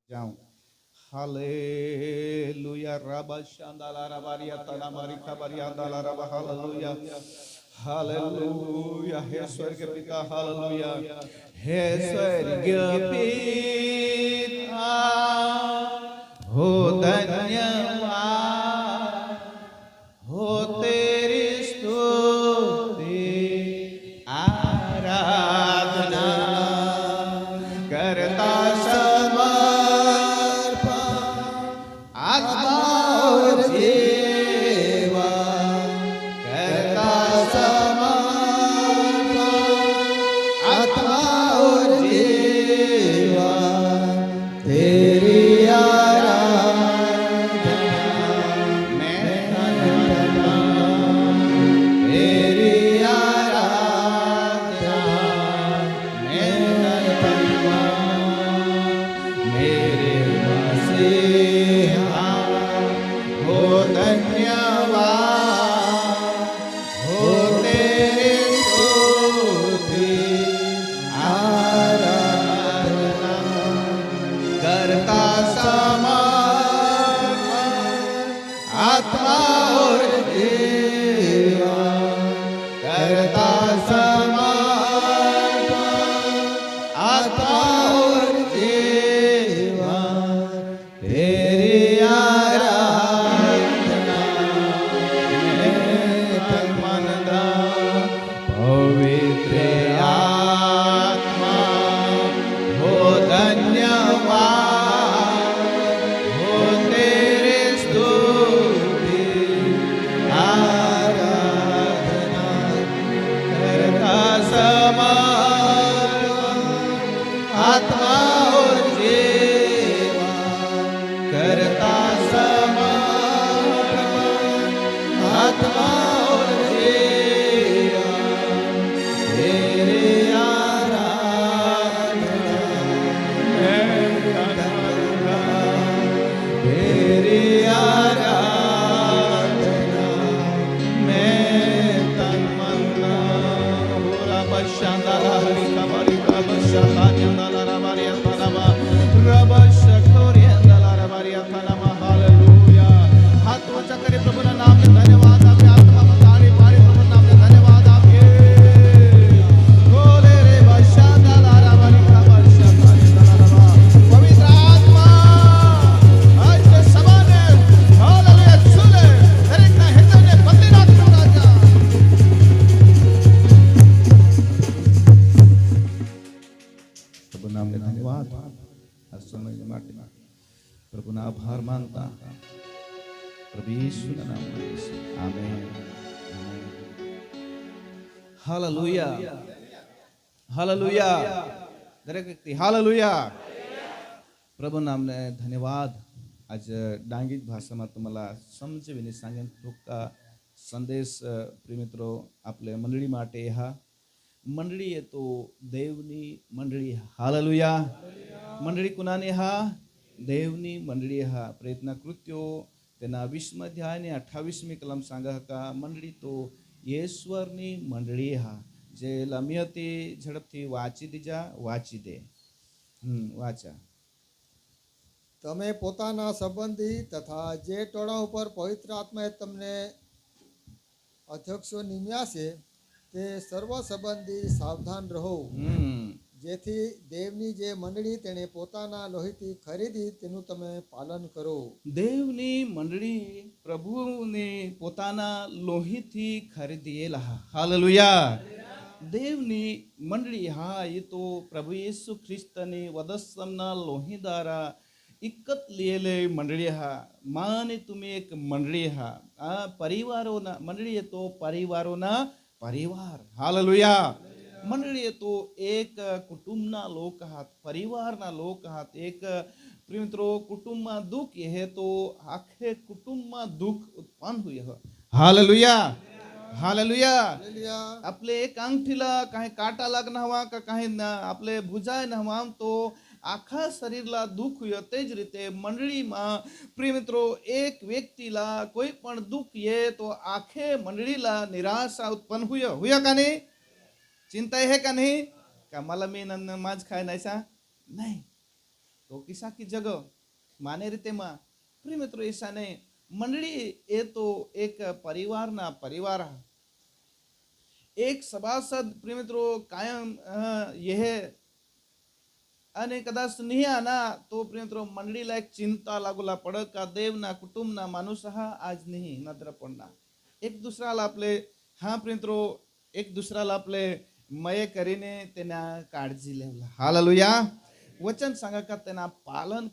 जाऊं हालेलुया रबा शांदाला रबारिया तना मारी खबरिया दाला रबा हालेलुया हालेलुया हे स्वर्ग पिता हालेलुया हे स्वर्ग पिता हो धन्यवाद हो तेरी स्तुति आराधना करता आत्मा और जीवा करता समर्पण आत्मा और जीवा तेरी आराधना मैं करता तेरी आराधना मैं करता मेरे मसीहा हो धन्यवाद हो तेरी स्तुति आराधना करता समर्पण आत्मा और जीवा करता समर्पण आत्मा और जीवा तेरी आराधना मैं तन मन धन पवित्र आत्मा हो धन्यवाद हो तेरी स्तुति आराधना करता समर्पण आत्मा और जीवा करता समर्पण आत्मा और जीवा तेरी आराधना मैं करता तेरी आराधना मैं तन मन पूरा बशांदा हरि कबरी का बशांदा नला रबारी तनमा रबा शकोरी नला रबारी तनमा हालेलुया हाथ ऊंचा करे प्रभु ना नाम में धन्यवाद आपके आत्मा में ताड़ी पाड़ी प्रभु नाम में धन्यवाद आपके बोले रे बशांदा रबारी का बशांदा नला रबा पवित्र आत्मा आज के सवाने हालेलुया सुले दरेक ना हृदय ने बदली नाथ राजा प्रभु नाम में धन्यवाद આ સમય માટે પ્રભુના આભાર માનતા પ્રભુ ઈસુના નામમાં આમેન હાલેલુયા હાલેલુયા દરેક વ્યક્તિ હાલેલુયા પ્રભુ નામને ધન્યવાદ आज डांगीत भाषाમાં तुम्हाला समजविणे सांगेन थोडका संदेश प्रिय मित्रो आपल्या मंडळी માટે हा मंडळी येतो देवनी मंडळी हालेलुया मंडळी कुणाने हा देवनी मंडळी हा प्रयत्न कृत्यो તેના 20 અધ્યાય અને 28મી કલમ सांगा का मंडळी तो ईश्वરની મંડળી હા જે લમ્યતી ઝડપથી વાંચી દીજા વાંચી દે વાંચા તમે પોતાના સંબંધી તથા જે ટોળા ઉપર પવિત્ર આત્માએ તમને અધ્યક્ષો નિમ્યા છે તે સર્વ સંબંધી સાવધાન રહો જેથી દેવની જે મંડળી તેણે પોતાના લોહીથી ખરીદી તેનું તમે પાલન કરો. દેવની મંડળી પ્રભુને પોતાના લોહીથી ખરીદેલા. હાલેલુયા. દેવની મંડળી હા એ તો પ્રભુ యేసు ખ્રિસ્તની વદસ્સમના લોહી દ્વારા इकत लिहिले मंडळी हा माने तुम्ही एक मंडळी हा परिवारोना मंडळी तो परिवारोना परिवार. हालेलुया. मंडळी तो एक कुटुंबना लोक आहात परिवाરના लोक आहात. एक प्रिय मित्रो कुटुंबમાં દુઃખ हे तो आखे कुटुंबમાં दुःख उत्पन्न हुई है. हालेलुया. हालेलुया. आपले एक अंगठीला काही काटा लागणं हवा का काही आपले भुजाय न हवा तो आखा शरीरला दुःख हुए ते ज रीते मंडळीમાં प्रिय मित्रो एक व्यक्तीला कोई पण दुःख ये तो आखे मंडळीला निराशा उत्पन्न हुया का नहीं? चिंता है का नहीं का मला मी मांस खाय नाहीसा नाही. तो किसा की जगह माने रीते में प्रिय मित्रों ऐसा नहीं मंडली ये तो एक परिवार ना परिवार एक सभासद प्रिय मित्रों कायम यह અને કદાચ નહીં આના તો પ્રિય મિત્રો મંડળીલા એક ચિંતા लागूला पडत का देवना कुटुंबना माणूस हा आज नाही नत्र पडना एक दुसऱ्याला आपले हा प्रिय मित्रो एक दुसऱ्याला आपले मय કરીને તેના કાળજી લેવલા હાલેલુયા वचन सांगा का તેના पालन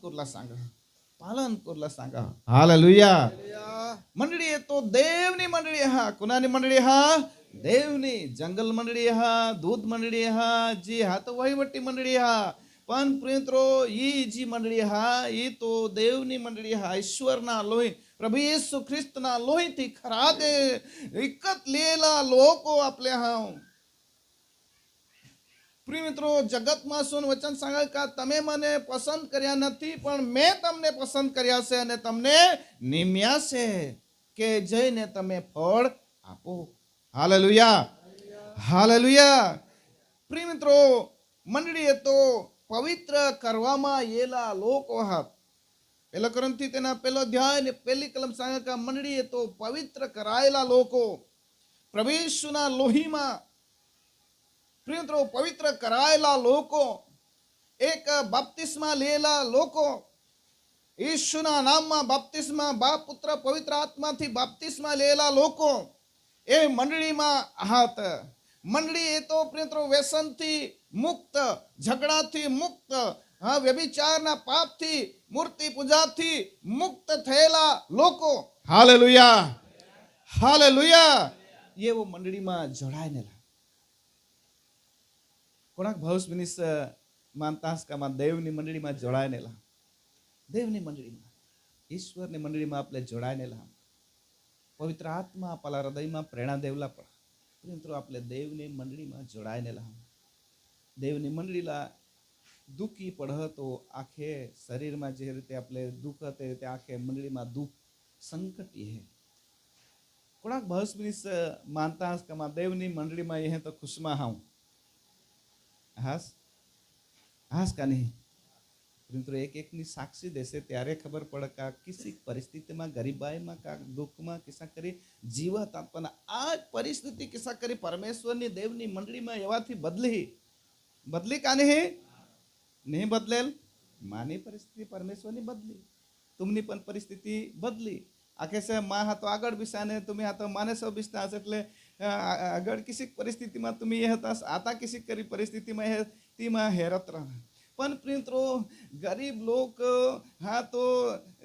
करला सांगा हालेलुया मंडळी तो देवनी मंडळी हा कुणानी मंडळी हा देवनी जंगल मंडळी हा दूध मंडळी हा जी हा तो वहीवटी मंडळी हा पण प्रियमित्रो ही जी मंडळी हा ही तो देवनी मंडळी हा ईश्वरना लोही प्रभू येशू ख्रिस्तना लोही थी खरा दे विकत लेला लोको आपले हा प्रिय મિત્રો જગતમાં શું વચન सांगा का તમે મને પસંદ કર્યા નથી પણ મેં તમને પસંદ કર્યા છે અને તમને નિમ્યા છે કે જઈને તમે ફળ આપો હાલેલુયા હાલેલુયા પ્રિય મિત્રો મંડળીએ તો પવિત્ર કરવામાં આયેલા લોકો હાથ પેલો કરંથી તેના પેલો અધ્યાય ને પહેલી કલમ सांगा का મંડળીએ તો પવિત્ર કરાયેલા લોકો પ્રભુ યીશુના લોહીમાં प्रिय मित्रों पवित्र करायला लोको एक बाप्तिस्मा लेला लोको ईशुना नाम में बाप्तिस्मा बाप पुत्र पवित्र आत्मा थी बाप्तिस्मा लेला लोको ए मंडली में हाथ मंडली ए तो प्रिय मित्रों व्यसन थी मुक्त झगड़ा थी मुक्त हाँ व्यभिचार ना पाप थी मूर्ति पूजा थी मुक्त थયેલા लोको हालेलुया हालेलुया ये वो मंडली में जोड़ायेला कोणाक भाऊस मिनिस मानतास का मा देवनी मंडली में जोड़ायेला देवनी मंडली में ईश्वरनी मंडली में आपले जोड़ायेला पवित्र आत्मा आपला हृदय में प्रेरणा देवला पण मित्रों आपले देवनी मंडली में जोड़ायेला देवनी मंडलीला दुखी पड़ह तो आखे शरीर में जे रीते आपले दुख ते रीते आखे मंडली में दुख संकट ये कोणाक भाऊस मिनिस मानतास का मा देवनी मंडली में ये तो खुशमा हाउ हास हास का नहीं मित्रों एक एक नी साक्षी देसे त्यारे खबर पड़ का किसी परिस्थिति में गरीबाई में का दुख में किसा करी जीवत पण आज परिस्थिति किसा करी परमेश्वर नी देवनी मंडली में एवाथी बदली का नहीं बदलेल मानी परिस्थिति परमेश्वर नी बदली तुमनी पण परिस्थिति बदली आखे से माँ हाथों आगळ बिसाने तुम्हें हाथों माने सौ बिसता એટલે આગળ किसी परिस्थिति में तुम्ही ये હતા आता किसी करी परिस्थिति में है ती में हेरत रहा पण प्रियमित्रो गरीब लोग हाँ तो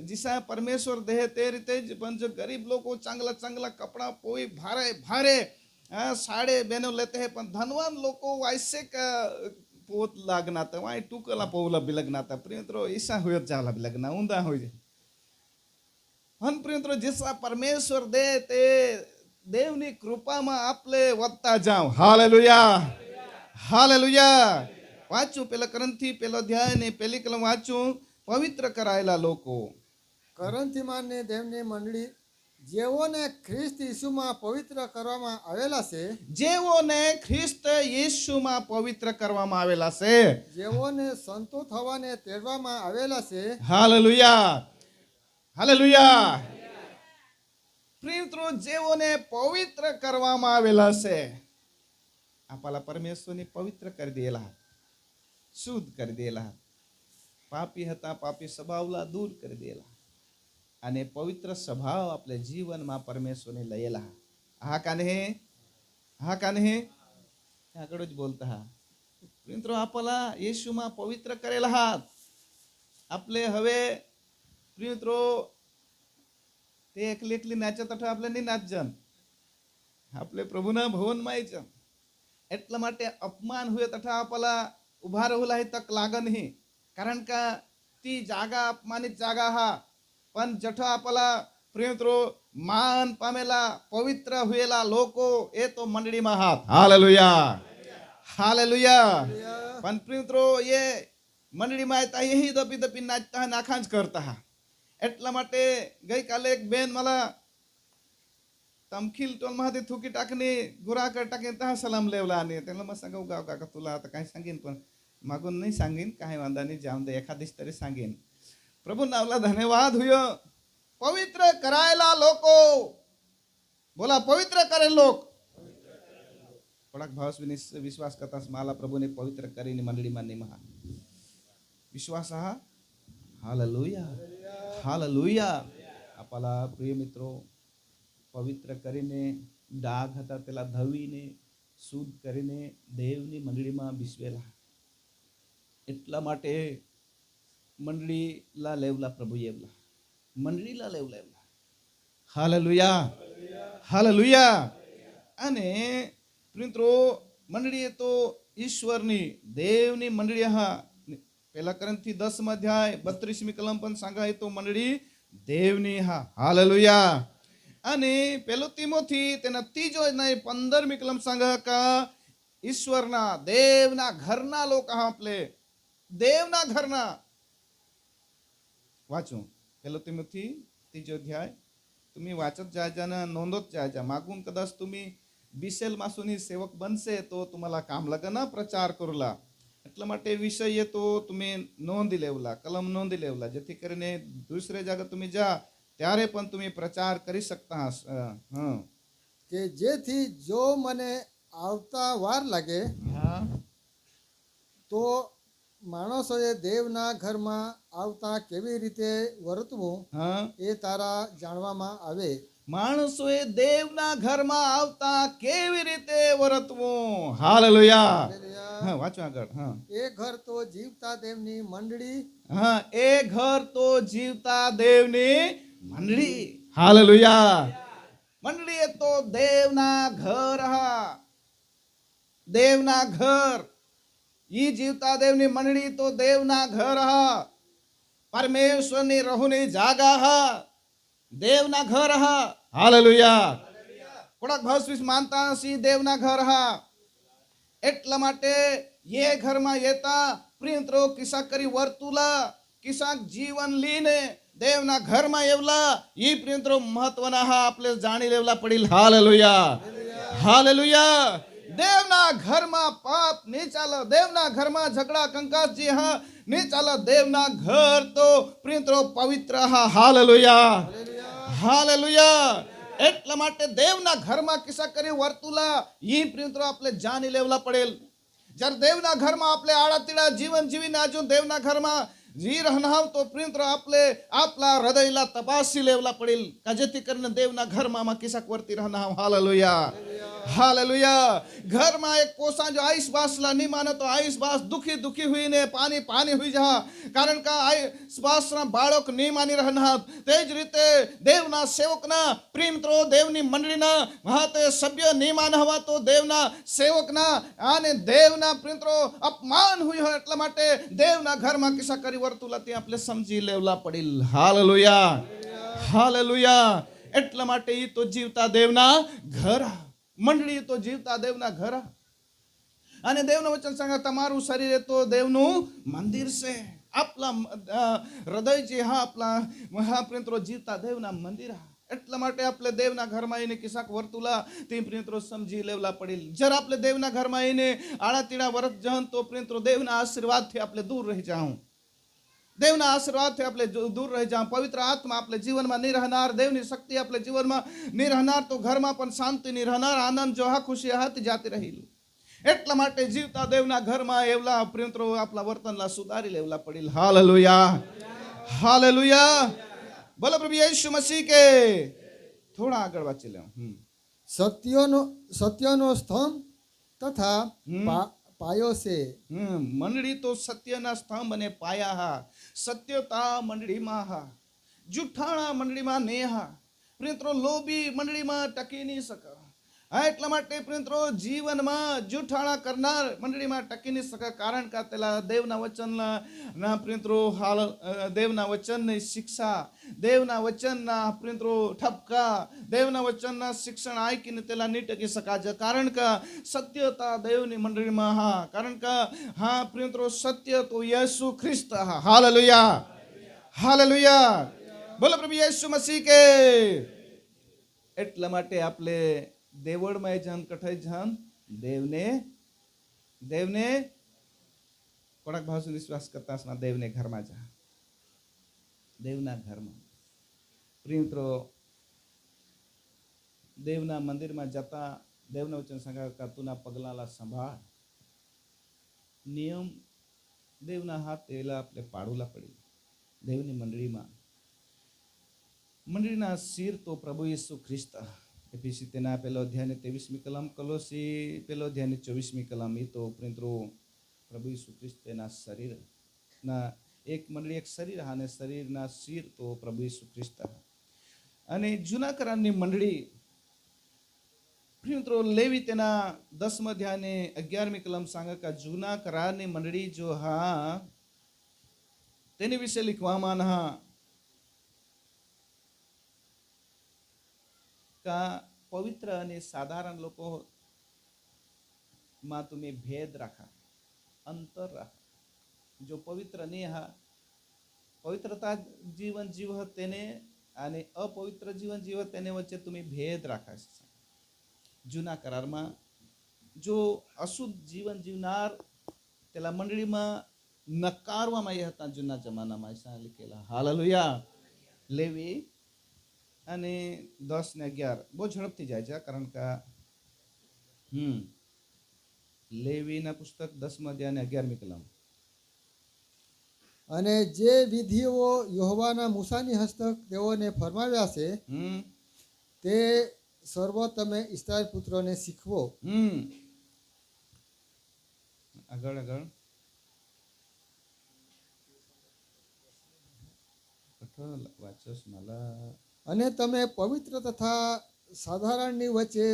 जिसा परमेश्वर दे ते रीते पण जो गरीब लोग को चांगला चांगला कपड़ा पोई भारे भारे साड़े बहनों लेते हैं पण धनवान लोग को वैसे का पोत लागना था वहाँ टूकला पोवला भी लगना था प्रियमित्रो ऐसा हुआ जाला भी लगना ऊंधा हो जाए हन प्रियमित्रो जिसा परमेश्वर दे ते देवनी कृपा में आपले वत्ता जाओ हालेलुया हालेलुया वाचू पेला करंथी पेलो अध्याय ने पहली कलम वाचू पवित्र करायेला लोको કરંથી માને દેવની મંડળી જેઓને ખ્રિસ્ત ઈસુમાં પવિત્ર કરવામાં આવેલા છે જેઓને ખ્રિસ્ત ઈસુમાં પવિત્ર કરવામાં આવેલા છે જેઓને સંતો થવાને તેડવામાં આવેલા છે હાલેલુયા હાલેલુયા प्रिय मित्रों जेवोने पवित्र करवामां आवेला छे आपला परमेश्वरने पवित्र कर दिएला शुद्ध कर दिएला पापी हता पापी स्वभावला दूर कर दिएला अने पवित्र स्वभाव आपले जीवन में परमेश्वरने लयेला हा का नहीं आगळ ज बोलता हा मित्रों आपला येशू में पवित्र करेला हात आपले हवे प्रिय मित्रों ते एकली एकली नाचत अठा आपले नहीं नाचजन आपले प्रभुना भवन में आयजन एटला माटे अपमान हुए तथा आपला उभा रहुला ही तक लागन ही कारण का ती जागा अपमानित जागा हा पण जठो आपला प्रियमित्रो मान पामेला पवित्र हुएला लोको ए तो मंडली में हाथ हालेलुया हालेलुया पण प्रियमित्रो ये मंडली में आयता यही दपी दपी नाचता नाखांज करता हा એટલા માટે ગઈકાલે એક બેન मला तमखील टोल मध्ये थुकी टाकणे गुराकर टाकेन तहा सलाम लेवला आणि त्यांना मग सांगू गाव काका तुला आता काय सांगेन पण मागून नाही सांगेन, काही वांदा नाही, जाऊन दे, एखादीच तरी सांगेन. प्रभू नावला धन्यवाद होय. पवित्र करायला लोक, बोला पवित्र करेल लोक. थोडाक भाव विश्वास करतास मला प्रभूने पवित्र करीने मंडळी मान्य महा विश्वास हा. Hallelujah, hallelujah. आपला प्रिय મિત્રો પવિત્ર કરીને ડાઘ હતા તેલા ધવીને શુદ્ધ કરીને દેવની મંડળીમાં બિસવેલા. એટલા માટે મંડળીલા લેવલા પ્રભુ એવલા, મંડળીલા લેવલા. Hallelujah, hallelujah. અને મિત્રો મંડળી એ તો ઈશ્વરની દેવની મંડળી. હા, પહેલા કરંથી 10 અધ્યાય 32મી કલમ પણ सांगाय તો મંડળી દેવની. હા, હાલેલુયા. અને પેલો તિમોથી તેના 3 અધ્યાય 15મી કલમ सांगा का ईश्वरना देवना घरना लोक हा आपले देवना घरना. वाचू પેલો તિમોથી 3 અધ્યાય. तुम्ही वाचत जायचा ना, नोंदत जायचा. मागून कदाच तुम्ही बिसेल मासूनी सेवक बनसे तो तुम्हाला काम लागे ना प्रचार करूला. એટલા માટે વિષય એ તો તમે નોંધી લેવલા, કલમ નોંધી લેવલા, જેથી કરીને દૂસરે જગ્યા તમે જા ત્યારે પણ તમે પ્રચાર કરી શકતા હશો. કે જેથી જો મને આવતા વાર લાગે તો માણસોએ દેવના ઘરમાં આવતા કેવી રીતે વર્તવું એ તારા જાણવામાં આવે. માણસોએ દેવના ઘરમાં આવતા કેવી રીતે વર્તવું. હાલેલુયા. હા, વાંચો આગળ. હા, એ ઘર તો જીવતા દેવની મંડળી. હા, એ ઘર તો જીવતા દેવની મંડળી. હાલેલુયા. મંડળી એ તો દેવના ઘર. હા, દેવના ઘર. ઈ જીવતા દેવની મંડળી તો દેવના ઘર. હા, પરમેશ્વરની રહુની જાગા. હા, દેવના ઘર. હા, હાલેલુયા. કોડાક ભાવસ્વીસ માનતા સી દેવના ઘર. હા, એટલા માટે ये ઘરમાં येता પ્રિયંત્રો કિસા કરી વર્તુલા કિસા જીવન લીને દેવના ઘરમાં એવલા ઈ પ્રિયંત્રો મહત્વના હા આપણે જાણી લેવલા પડીલ. Hallelujah, hallelujah. દેવના ઘરમાં પાપ નહીં ચાલે, દેવના ઘરમાં ઝઘડા કંકાસ જે હા નહીં ચાલે. દેવના ઘર તો પ્રિયંત્રો પવિત્ર. હા, હાલેલુયા, હાલેલુયા. એટલા માટે દેવના ઘરમાં કિસ્સા કરી વર્તુલા ઈ પ્રિયંત્રો આપણે જાણી લેવલા પડેલ. જ્યારે દેવના ઘરમાં આપણે આડા તીડા જીવન જીવીને આજુ દેવના ઘરમાં જી રહનાવ તો પ્રિયંત્રો આપણે આપલા હૃદયલા તપાસી લેવલા પડેલ. જેથી કરીને દેવના ઘરમાં કિસ્સા વર્તી રહનાવ. Hallelujah, hallelujah. ઘરમાં એક પોસા જો આઈસ બાસલા નહીં માને તો આઈસ બાસ દુખી દુખી હુઈને પાણી પાણી હુઈ જા. કારણ કે આઈસ બાસના બાળક નહીં માની રહના. તે જ રીતે દેવના સેવકના પ્રિયમિત્રો દેવની મંડળીના મહાતે સભ્ય નહીં માનવા તો દેવના સેવકના અને દેવના પ્રિયમિત્રો અપમાન હુઈ હોય. એટલા માટે દેવના ઘરમાં કિસ્સા કરી વર્તુલા તે આપણે સમજી લેવલા પડીલ. Hallelujah, hallelujah. એટલા માટે ઈ તો જીવતા દેવના ઘર. મંડળી તો જીવતા દેવના ઘર. અને દેવનું વચન સંગ તમારું શરીર એ તો દેવનું મંદિર છે. આપલા હૃદય જે હા આપલા મહાપ્રિયંત્રો જીવતા દેવના મંદિર. એટલા માટે આપણે દેવના ઘરમાં આવીને કિસાક વર્તુલા તે પ્રિયંત્રો સમજી લેવલા પડીલ. જ્યારે આપણે દેવના ઘરમાં આવીને આડા તીડા વરત જહન તો પ્રિયંત્રો દેવના આશીર્વાદથી આપણે દૂર રહી જાઉં. દેવના આશીર્વાદથી આપણે દૂર રહી જાઉં. પવિત્ર આત્મા આપણે જીવનમાં નહીં રહેનાર, દેવની શક્તિ આપણે જીવનમાં નહીં રહેનાર તો ઘરમાં પણ શાંતિ નહીં રહેનાર. આનંદ જો હા ખુશી હાથી જાતી રહેલું. એટલા માટે જીવતા દેવના ઘરમાં એવલા પ્રિયંત્રો આપણા વર્તનલા સુધારી લેવલા પડીલ. Hallelujah, hallelujah. બોલો પ્રભુ યેસુ મસીહ કે. થોડા આગળ વાંચી લે. સત્યનો સ્તંભ તથા પાયો છે. મંડળી તો સત્યના સ્તંભ અને પાયા. હા, સત્યતા મંડળીમાં. હા, જુઠ્ઠાણા મંડળીમાં ને. હા, પ્રિયંત્રો લોભી મંડળીમાં ટકી નહીં શકે. હા, એટલા માટે પ્રિયંત્રો જીવનમાં જુઠ્ઠાણા કરનાર મંડળીમાં ટકી નહીં શકે. કારણ કે તેલા દેવના વચનના પ્રિયંત્રો હાલ દેવના વચનની શિક્ષા, દેવના વચનના પ્રિયંત્રો ઠપકા, દેવના વચનના શિક્ષણ આઈકીને તેલા નહીં ટકી શકાય. કારણ કે સત્યતા દેવની મંડળીમાં. હા, કારણ કે હા પ્રિયંત્રો સત્ય તો યેસુ ખ્રિસ્ત. હા, હાલેલુયા, હાલેલુયા. બોલો પ્રભુ યેસુ મસીહ કે. એટલા માટે આપણે દેવળમાં જાન કઠાઈ જાન દેવને દેવને થોડાક ભાવ સુધી વિશ્વાસ કરતા હશો દેવને ઘરમાં જા, દેવના ઘરમાં. પ્રિય મિત્રો, દેવના મંદિરમાં જતા દેવના વચન સંગાળતા તુના પગલાલા સંભાળ. નિયમ દેવના હાથ એલા આપણે પાડુલા પડી. દેવની મંડળીના શિર તો પ્રભુ ઈસુ ખ્રિસ્ત. એફીસી તેના પહેલો અધ્યાયને 23મી કલમ, કોલોસી પહેલો અધ્યાયને 24મી કલમ. એ તો મિત્રો પ્રભુ ઈસુ ખ્રિસ્ત તેના શરીરના એક મંડળી, એક શરીર, અને શરીરના શિર તો પ્રભુ ઈસુ ખ્રિસ્ત. અને જૂના કરારની મંડળી મિત્રો લેવી તેના 10મા અધ્યાયને 11મી કલમ सांगा का જૂના કરારની મંડળી જો હા તેની વિશે लिखવામાં હા का पवित्र અને સાધારણ લોકો માં तुम्ही भेद રાખા, અંતર રાખા. જો પવિત્ર નહીં હા, પવિત્રતા જીવન જીવ તેને અને અપવિત્ર જીવન જીવ તેને વચ્ચે तुम्ही भेद રાખા. જૂના કરારમાં જો અશુદ્ધ જીવન જીવનાર તેલા મંડળીમાં નકારવામાં આવ્યા હતા. જૂના જમાનામાં ऐसा लिखेला. હાલેલુયા. લેવી અને 10 ને 11 બહુ ઝડપથી જાય છે, કારણ કે લેવીના પુસ્તક 10મા અધ્યાય અને 11મી કલમ. અને જે વિધિઓ યહોવાના મૂસાની હસ્તક તેઓને ફરમાવ્યા છે તે સર્વ તમે ઇસ્રાયેલ પુત્રોને શીખવો. આગળ આગળ વાંચોસ માલા. અને તમે પવિત્ર તથા સાધારણની વચ્ચે,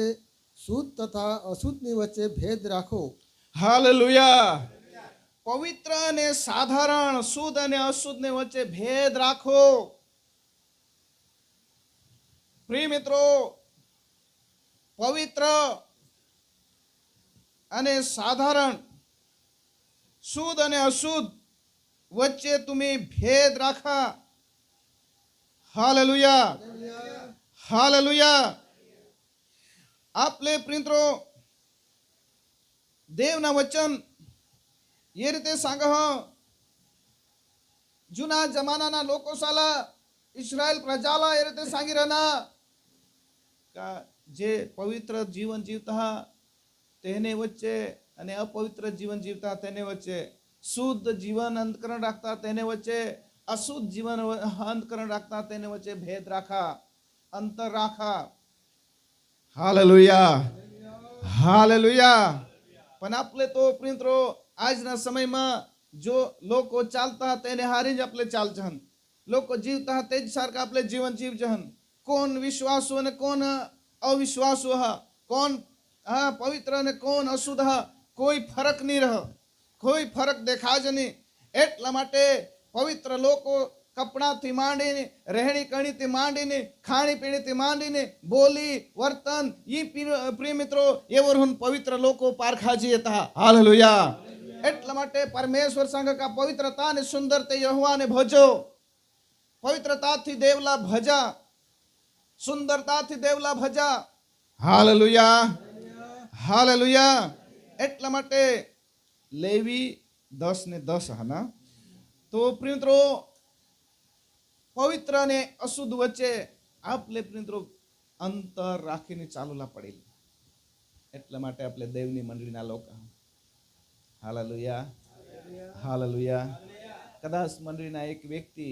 શુદ્ધ તથા અશુદ્ધની વચ્ચે ભેદ રાખો. હાલેલુયા. પવિત્ર અને સાધારણ, શુદ્ધ અને અશુદ્ધ ને વચ્ચે ભેદ રાખો. પ્રિય મિત્રો, પવિત્ર અને સાધારણ, શુદ્ધ અને અશુદ્ધ વચ્ચે તમે ભેદ રાખા. હાલેલુયા. હાલેલુયા. આપણે પ્રિત્રો દેવના વચન એ રીતે સાંગહ જૂના જમાનાના લોકો સાલા ઇસ્રાયેલ પ્રજાલા એ રીતે સાંગી રહ્યા જે પવિત્ર જીવન જીવતા તેને વચ્ચે અને અપવિત્ર જીવન જીવતા તેને વચ્ચે, શુદ્ધ જીવન અંતકરણ રાખતા તેને વચ્ચે, અશુદ્ધ જીવન અંતકરણ રાખતા તેને વચ્ચે ભેદ રાખા, અંતર રાખા. હાલેલુયા. હાલેલુયા. પણ આપણે તો મિત્રો આજના સમયમાં જો લોકો ચાલતા તેને હારી જ આપણે ચાલજન, લોકો જીવતા તે જ સારખા આપણે જીવન જીવજન. કોણ વિશ્વાસુ અને કોણ અવિશ્વાસુ હા, કોણ પવિત્ર અને કોણ અશુદ્ધ હા, કોઈ ફરક નહીં રહે, કોઈ ફરક દેખાય જ નહીં. એટલા માટે પવિત્ર લોકો કપડાથી માંડીને, રહેણી કરણીથી માંડીને, ખાણી પીણીથી માંડીને, બોલી વર્તન પ્રિય મિત્રો એવર પવિત્ર લોકો પારખાજી હતા. હાલેલુયા. એટલા માટે પરમેશ્વર સંગ કા પવિત્રતા અને સુંદરતા યહોવાને ભજો. પવિત્રતાથી દેવલા ભજા, સુંદરતાથી દેવલા ભજા. હાલેલુયા. હાલેલુયા. એટલા માટે લેવી 10 ને 10 હના તો પ્રિયમિત્રો પવિત્ર અને અશુદ્ધ વચ્ચે આપણે પ્રિયમિત્રો અંતર રાખીને ચાલુલા પડેલી. એટલા માટે આપણે દેવની મંડળીના લોકો. હાલેલુયા. હાલેલુયા. કદાચ મંડળીના એક વ્યક્તિ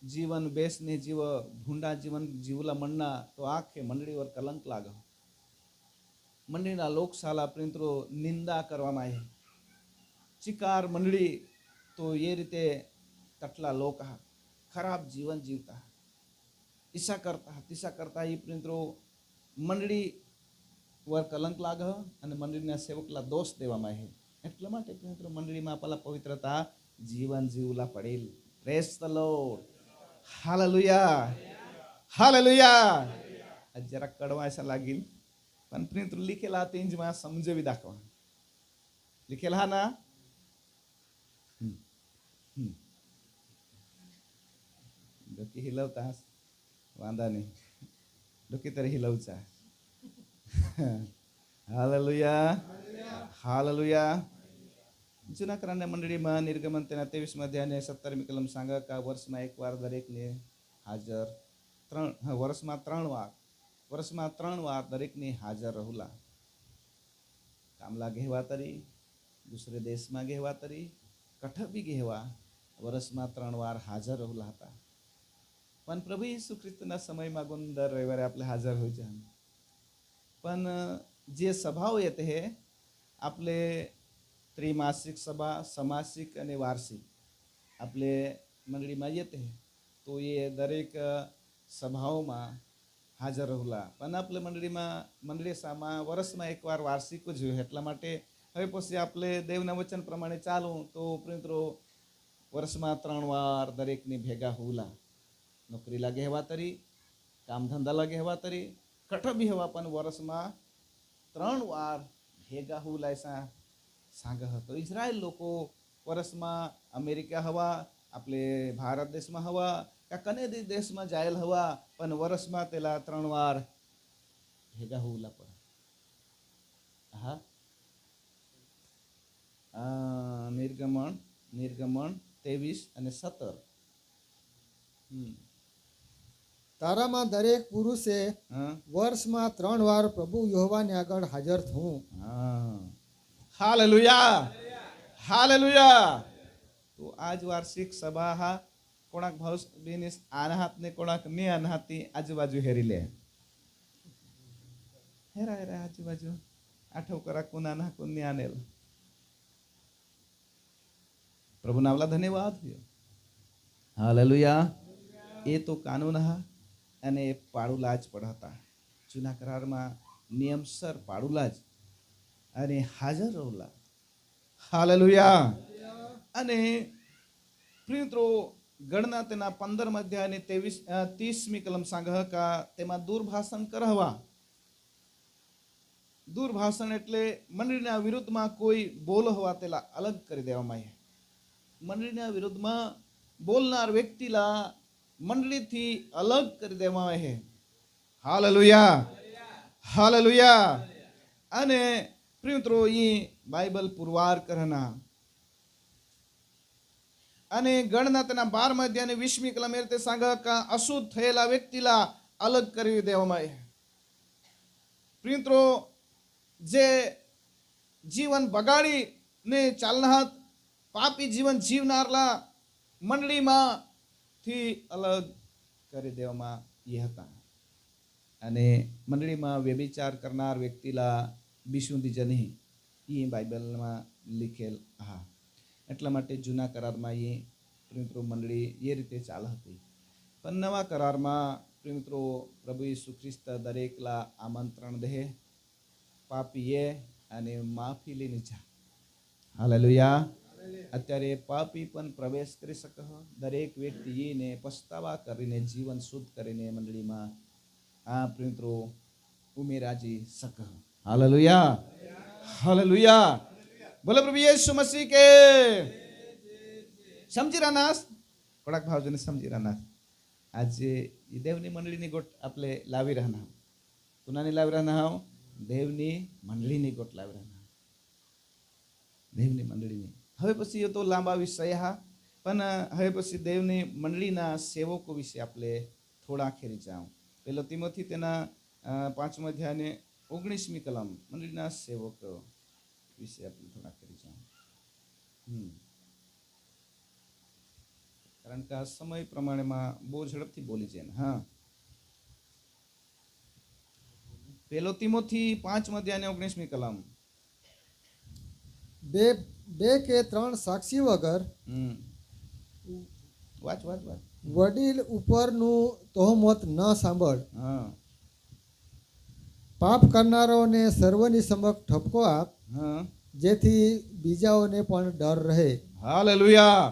જીવન બેસને જીવ ભૂંડા જીવન જીવલા મણના તો આખે મંડળી પર કલંક લાગે. મંડળીના લોકશાલા પ્રિયમિત્રો નિંદા કરવામાં આવી. ચિકાર મંડળી તો એ રીતે તટલા લોક ખરાબ જીવન જીવતા, ઈચ્છા કરતા તીસા કરતા એ પ્રિયમિત્રો મંડળી વર કલંક લાગે અને મંડળીના સેવકલા દોષ દેવામાં આવે. એટલા માટે પ્રિયમિત્રો મંડળીમાં આપણા પવિત્રતા જીવન જીવલા પડેલ. Praise the lord. Hallelujah. Hallelujah. જરા કડવા ऐसा લાગીલ પણ પ્રિયમિત્રો લીખેલા તેંજમાં સમજાવી દાખવા લીખેલા ના ડોકી હિલવતા વાંધા નહીં, ડોકી તરે હિલવચા. હાલેલુયા. હાલેલુયા. जुना करारच्या मंडळीમાં निर्गमन તેના 23 અધ્યાયને 17મી કલમ सांगा का વર્ષમાં એકવાર દરેકને હાજર વર્ષમાં 3 વાર દરેકને હાજર રહેલા કામલા घेवा तरी दुसरे देशમાં घेवा तरी કઠ બી घेवा વર્ષમાં 3 વાર હાજર રહેલા હતા पण प्रभू येशू ख्रिस्तના સમયમાં દર રવિવારે આપણે હાજર હોઈ જાય पण जे सभाव येते हे आपले त्रिमासिक सभा समासिक आणि वार्षिक आपले मंडळीમાં येते तो ये दरेक सभाओમાં હાજર રહેલા પણ આપણે મંડળી સામા વર્ષમાં એકવાર વાર્ષિક જ હોય એટલા માટે હવે પછી આપણે દેવના વચન પ્રમાણે ચાલું તો મિત્રો વર્ષમાં 3 વાર દરેકની ભેગા હોલા નોકરીલા घेवा तरी काम धंदाला घेवा तरी कठ बी हवा पण વર્ષમાં 3 વાર ભેગા હોલા ऐसा सांगा હતો इस्रायल લોકો વર્ષમાં અમેરિકા હવા આપણે ભારત દેશમાં હવા का कनेडी देशમાં જાયેલ હવા પણ વર્ષમાં તેલા 3 વાર ભેગા હોલા પડે હા નિર્ગમન 23 અને 17 તારામાં દરેક પુરુષે વર્ષમાં 3 વાર પ્રભુ યહોવાની આગળ હાજર થવું. हालेलुया हालेलुया तो आज वार्षिक सभा हा कोणाक भाऊ बिनीस अनाहात ने कोणाक ने अनाहाती आजूबाजू हेरिले हेरा हेरा आजूबाजू आठव करा कोण अनाह कोण ने आनेल प्रभु नावला धन्यवाद हालेलुया ये तो कानून हा અને પાડુલા જ પઢાતા જૂના કરારમાં નિયમસર પાડુલા જ અને હાજર રહેલા હાલેલુયા અને પ્રિયત્રો ગણના તેના 15 અધ્યાયની 30મી કલમ सांगा का તેમાં દુર્ભાષણ કરવા દુર્ભાષણ એટલે મંડળીના વિરુદ્ધમાં કોઈ બોલ હવા તેલા અલગ કરી દેવામાં આવે મંડળીના વિરુદ્ધમાં બોલનાર વ્યક્તિલા મંડળીથી અલગ કરી દેવામાં આવે હાલેલુયા હાલેલુયા અને પ્રિયત્રો ઈ બાઇબલ પુરવાર કરના અને ગણના તેના 12મા અધ્યાયની 20મી કલમ એ રીતે सांगा का અશુદ્ધ થયેલા વ્યક્તિલા અલગ કરી દેવામાં આવે પ્રિયત્રો જે જીવન બગાડીને ચાલનાર પાપી જીવન જીવનારલા મંડળીમાં થી અલગ કરી દેવામાં એ હતા અને મંડળીમાં વ્યભિચાર કરનાર વ્યક્તિલા બિશુંધી જની એ બાઇબલમાં લીખેલ હા એટલા માટે જૂના કરારમાં એ પ્રિયમિત્રો મંડળી એ રીતે ચાલ હતી પણ નવા કરારમાં પ્રિયમિત્રો પ્રભુ ઈસુ ખ્રિસ્ત દરેકલા આમંત્રણ દે પાપીએ અને માફી લઈને જા હાલેલુયા અત્યારે પાપી પણ પ્રવેશ કરી શકે દરેક વ્યક્તિને પસ્તાવા કરીને જીવન શુદ્ધ કરીને મંડળીમાં આ પ્રિયમિત્રો ઉમેરાજી શકે હાલેલુયા હાલેલુયા બોલો પ્રભુ યેસુ મસીહ કે સમજી રાનાસ કોડાક ભાવજને સમજી રાનાસ આજે ઈ દેવની મંડળીની ગોટ આપણે લાવી રહેના કોનાની લાવી રહેના દેવની મંડળીની ગોટ લાવી રહેના દેવની મંડળીની હવે પછી એ તો લાંબા વિષય હા પણ હવે પછી દેવની મંડળીના સેવકો વિશે આપણે થોડા ખેરી જાઉં પહેલો તિમોથી તેના 5મા અધ્યાયને 19મી કલમ મંડળીના સેવકો વિશે આપણે થોડા ખેરી જાઉં કારણ કે આ સમય પ્રમાણેમાં બહુ ઝડપથી બોલી જાય ને હા પહેલો તિમોથી 5મા અધ્યાયને 19મી કલમ બે કે 3 સાક્ષી વગર વાચ વાચ વાચ વડીલ ઉપરનું તહોમત ન સાંભળ પાપ કરનારાઓને સર્વની સમક્ષ ઠપકો આપ જેથી બીજાઓને પણ ડર રહે હાલેલુયા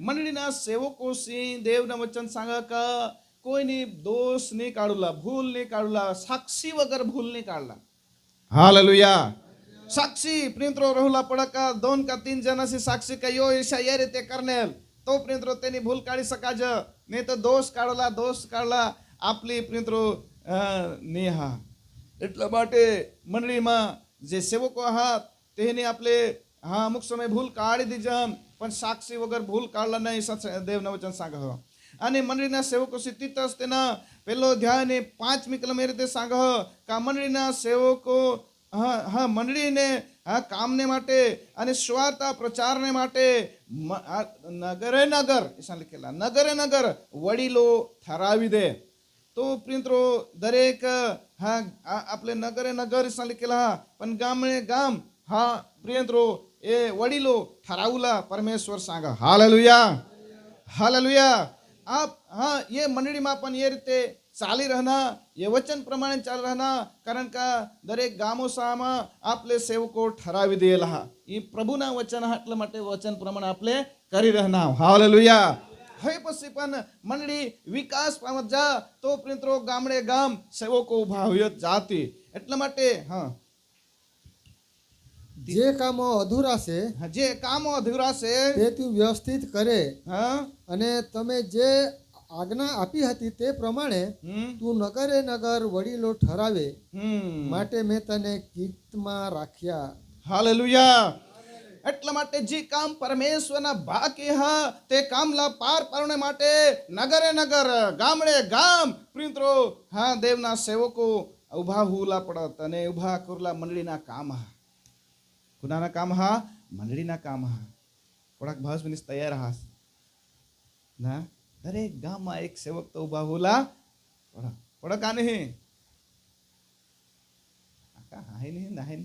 મંડળીના સેવકો સિંહ દેવના વચન सांगा का કોઈની દોષ નહીં કાઢુલા ભૂલ નહીં કાઢુલા સાક્ષી વગર ભૂલ નહીં કાઢલા હાલેલુયા साक्षी प्रियमिત્રો રહેલા પડકા 2 का 3 જણાસી સાક્ષી કયો ઈશા એ રીતે કરનેલ તો પ્રિયમિત્રો તેની ભૂલ કાઢી શકાજ નહીં તો દોષ કાઢલા આપલી પ્રિયમિત્રો નેહા એટલા માટે મંડળીમાં જે સેવકો આહાત તેને આપણે હા અમુક સમય ભૂલ કાઢી દીધા પણ સાક્ષી વગર ભૂલ કાઢલા નહીં દેવના વચન સાંગ અને મંડળીના સેવકો તિતસ તેના પેલો અધ્યાય 5મી કલમ એ રીતે સાંગ કે આ મંડળીના સેવકો મંડળીને કામને માટે અને સ્વાર્થા પ્રચારને માટે નગરે નગર લખેલા નગરે નગર વડીલો ઠરાવી દે તો પ્રિયત્રો દરેક આપણે નગરે નગર લખેલા પણ ગામડે ગામ પ્રિયત્રો એ વડીલો ઠરાવલા પરમેશ્વર સાંગા હાલેલુયા હાલેલુયા ये मंडળી માં પણ એ રીતે ચાલી रहना ये वचन प्रमाणे चाल रहना कारण का दरेक गामो सामा आपले सेवको ठरावी देला ये प्रभुना वचन એટલે માટે वचन प्रमाणे आपले કરી रहना हालेलुया હવે પછી પણ મંડળી વિકાસ પામત જા તો પ્રિયત્રો ગામડે ગામ સેવકો ઉભા હોયત જાતી એટલા માટે જે કામો અધૂરા છે તે તું વ્યવસ્થિત કરે અને તમે જે આજ્ઞા આપી હતી તે પ્રમાણે તું નગરે નગર વડીલો ઠરાવે માટે મેં તને કીર્તમાં રાખ્યા હાલેલુયા એટલા માટે જે કામ પરમેશ્વરના બાકી તે કામલા પાર પાડવા માટે નગરે નગર ગામડે ગામ પ્રિયત્રો દેવના સેવકો ઉભા હુલા પડત અને ઉભા કરેલા મંડળીના કામ कुणाना काम मंडळीना काम થોડાક ભાસ મિનિસ તૈયાર ના દરેક ગામમાં એક સેવક તો ઉભા હોલા થોડાક આ નહીં आहे नाही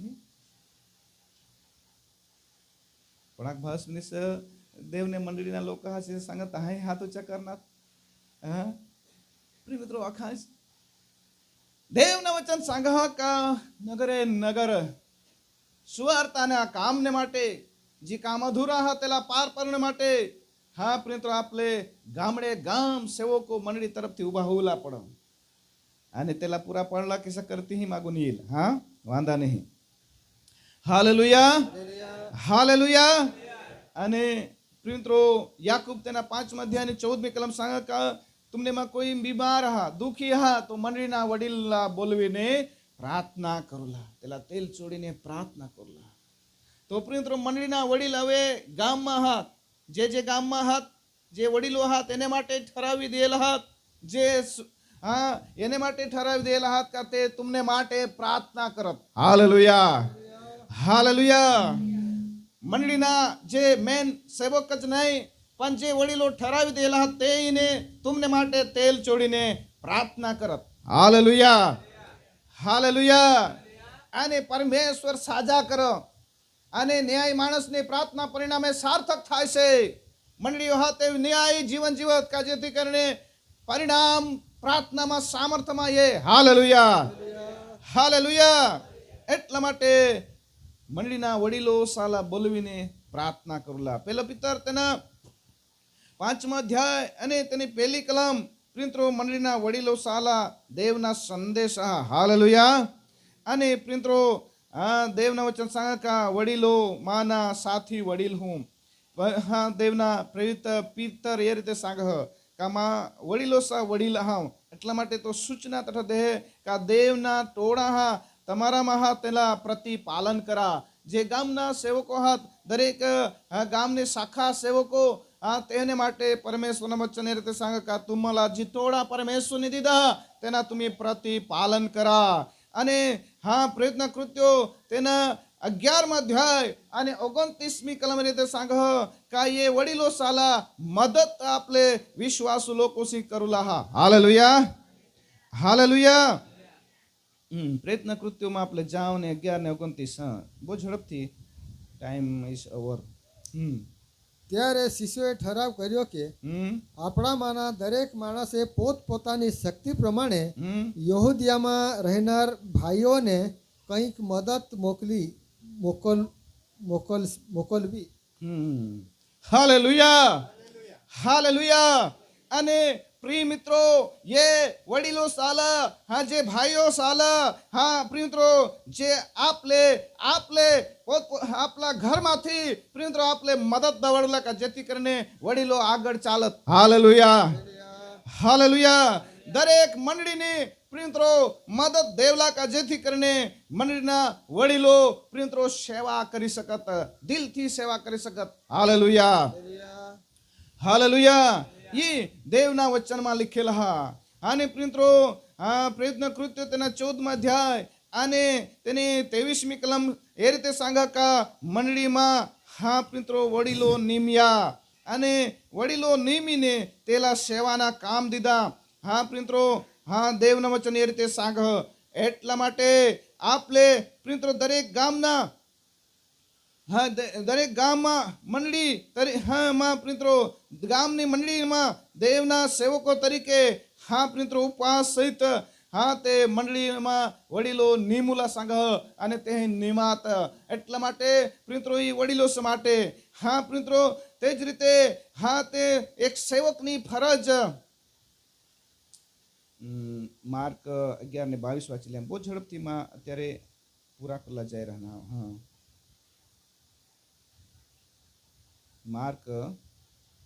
થોડાક ભાસ મિનિસ દેવને મંડળીના લોકો છે सांगत आहे हात उच्चा करणार प्रिय मित्रो अखास देवना वचन सांगा का नगरे नगर સુવાર્તાના કામને માટે જે કામ અધૂરા હતા પાર પાડવા માટે પ્રિયત્રો આપણે ગામડે ગામ સેવકો મંડળી તરફથી ઉભા હોલા પડે અને તેલા પૂરા પાડલા કિસ્સા કરતી ही मागून येईल वांदा नहीं हालेलुया हालेलुया અને प्रियત્રો याकूब તેના 5મા અધ્યાયની 14મી કલમ सांगा का तुमने में कोई बीमार दुखी तो मंडळीना वडीलला बोलवीने प्रार्थना करूला तेला तेल चोड़ीने प्रार्थना करूला तो प्रियમિત્રો મંડળીના વડીલ હવે ગામમાં જે ગામમાં જે વડીલો એને માટે ઠરાવી દેલા જે એને માટે ઠરાવી દેલા કે તે તમને માટે પ્રાર્થના કરત હાલેલુયા હાલેલુયા મંડળીના જે મેન સેવક જ નહીં પણ જે વડીલો ઠરાવી દેલા તેને તમને માટે તેલ ચોડીને પ્રાર્થના કરત હાલેલુયા हालेलुया आने परमेश्वर साजा करो आने न्याय मानस ने प्रार्थना परिणामे सार्थक थाय से मंडळी हाते न्याय जीवन जीवत का जेती करने परिणाम प्रार्थना में सामर्थ्य में ये हालेलुया हालेलुया એટલા માટે મંડળીના વડીલો સાલા બોલવીને પ્રાર્થના કરુલા પેલો પિતર તેના 5મા અધ્યાય અને તેની પહેલી કલમ प्रियત્રો મંડળીના વડીલો સાલા દેવના સંદેશ હાલેલુયા અને પ્રિયત્રો દેવના વચન सांगा का વડીલો માના સાથી વડીલ હું દેવના પ્રેરિત પિતર એ રીતે सांग का मा વડીલો સા વડીલ એટલા માટે તો સૂચના તથા દે का દેવના ટોળા તમારામાં તેલા પ્રતિપાલન કરા જે ગામના સેવકો દરેક ગામને શાખા સેવકો તેને માટે પરમેશ્વરના વચન એ રીતે सांगा का तुम्हाला जितोडा परमेश्वरने दिदा तेना तुम्ही प्रतिपालन करा અને પ્રયત્ન કૃત્યો તેના 11મા અધ્યાય અને 29મી કલમ રીતે सांगा का ये वडीलो साला मदत आपले विश्वासू लोकोसी करूला हालेलुया हालेलुया પ્રયત્ન કૃત્યોમાં આપણે જાઓ ને 11 ને 29 બહુ ઝડપથી ટાઈમ ઇઝ ઓવર ત્યારે શિષ્યોએ ઠરાવ કર્યો કે આપણામાંના દરેક માણસે પોતપોતાની શક્તિ પ્રમાણે યહૂદિયામાં રહેનાર ભાઈઓને કંઈક મદદ મોકલવી હાલેલુયા હાલેલુયા અને प्रिय मित्रों ये वडीलो साला जे भाइयों साला प्रिय मित्रों जे आपले आपला घर माथी प्रिय मित्रों आपले मदद दवडला का जेती करने वडीलो आगळ चालत हालेलुया हालेलुया दरेक मंडळीने પ્રિયમિત્રો મદદ દેવલા કા જેથી કરીને મંડળીના વડીલો પ્રિયમિત્રો સેવા કરી શકત, દિલથી સેવા કરી શકત. Hallelujah, hallelujah. ये દેવના વચનમાં લીખેલા હા. અને પ્રિયમિત્રો પ્રયત્ન કૃત્ય તેના 14મા અધ્યાય અને તેની 23મી કલમ એ રીતે सांगा का મંડળીમાં હા પ્રિયમિત્રો વડીલો નિમ્યા અને વડીલો નિમીને તેલા સેવાના કામ દીધા. હા પ્રિયમિત્રો હા દેવના વચન એ રીતે सांग. એટલા માટે આપણે પ્રિયમિત્રો દરેક ગામના હા દરેક ગામમાં મંડળી હા માં પ્રિયમિત્રો ગામની મંડળીમાં દેવના સેવકો તરીકે હા પ્રિયમિત્રો ઉપવાસ સહિત હા તે મંડળીમાં વડીલો નિમુલા સંઘ અને તે નિમાત. એટલા માટે પ્રિયમિત્રો એ વડીલો માટે હા પ્રિયમિત્રો તે જ રીતે હા તે એક સેવકની ફરજ. માર્ક 11:22 વાંચી લે, બહુ ઝડપથી માં અત્યારે પૂરા કરલા જઈ રહ્યા. હા માર્ક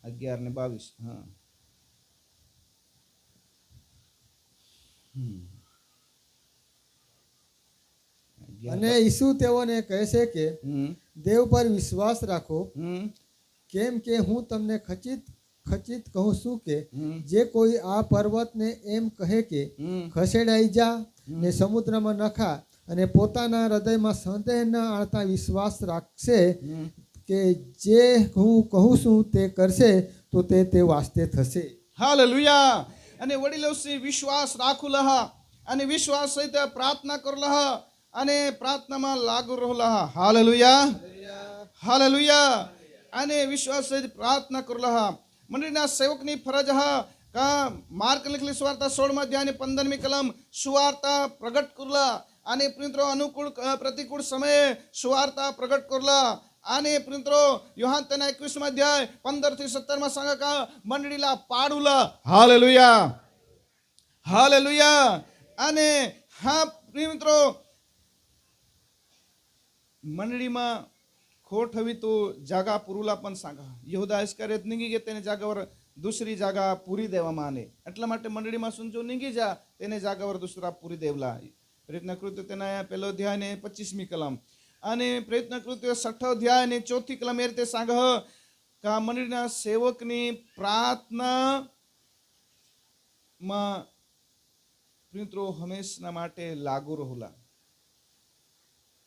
11:22. હા અને ઈસુ તેઓને કહે છે કે દેવ પર વિશ્વાસ રાખો, કેમ કે હું તમને ખચિત ખચિત કહું છું કે જે કોઈ આ પર્વતને એમ કહે કે ખસેડાઈ જા ને સમુદ્રમાં નખા અને પોતાના હૃદયમાં સંદેહ ન આણતા વિશ્વાસ રાખશે કે જે હું કહું છું તે કરશે તો તે વાસ્તે થશે. હાલેલુયા. અને વડીલો વિશ્વાસ રાખુલહ અને વિશ્વાસ સહિત પ્રાર્થના કરલહ અને પ્રાર્થનામાં લાગુ રહુલહ. Hallelujah, hallelujah. અને વિશ્વાસ સહિત પ્રાર્થના કરલહ. મંડળીના સેવકની ફરજ કા માર્ક લખેલી સુવાર્તા 16મા અધ્યાયની 15મી કલમ સુવાર્તા પ્રગટ કરલા અને પ્રિયમિત્રો અનુકૂળ પ્રતિકૂળ સમયે સુવાર્તા પ્રગટ કરલા. અને પ્રિયમિત્રો યોહાન તેના 21મા અધ્યાય 15 થી 17માં सांगा का મંડળીલા પાડુલા. Hallelujah, hallelujah. અને હા પ્રિયમિત્રો મંડળીમાં खोट हवी तो जागा पुरुला पण सांगा. यहूदा इस्करियोत निघी गे तेने जागावर दुसरी जागा पुरी देवामां आले. એટલા માટે મંડળીમાં સુનજો નીકળી જા તેને જાગાवर दुसरा पुरी देवला. प्रयत्न कृत्य તેના પહેલો અધ્યાય ને 25મી કલમ અને પ્રયત્ન કૃત્ય 6ઠો અધ્યાય ને 4થી કલમ એ રીતે सांग का મંડળીના સેવકની પ્રાર્થના માં પ્રિયમિત્રો હંમેશા માટે લાગુ રહુલા.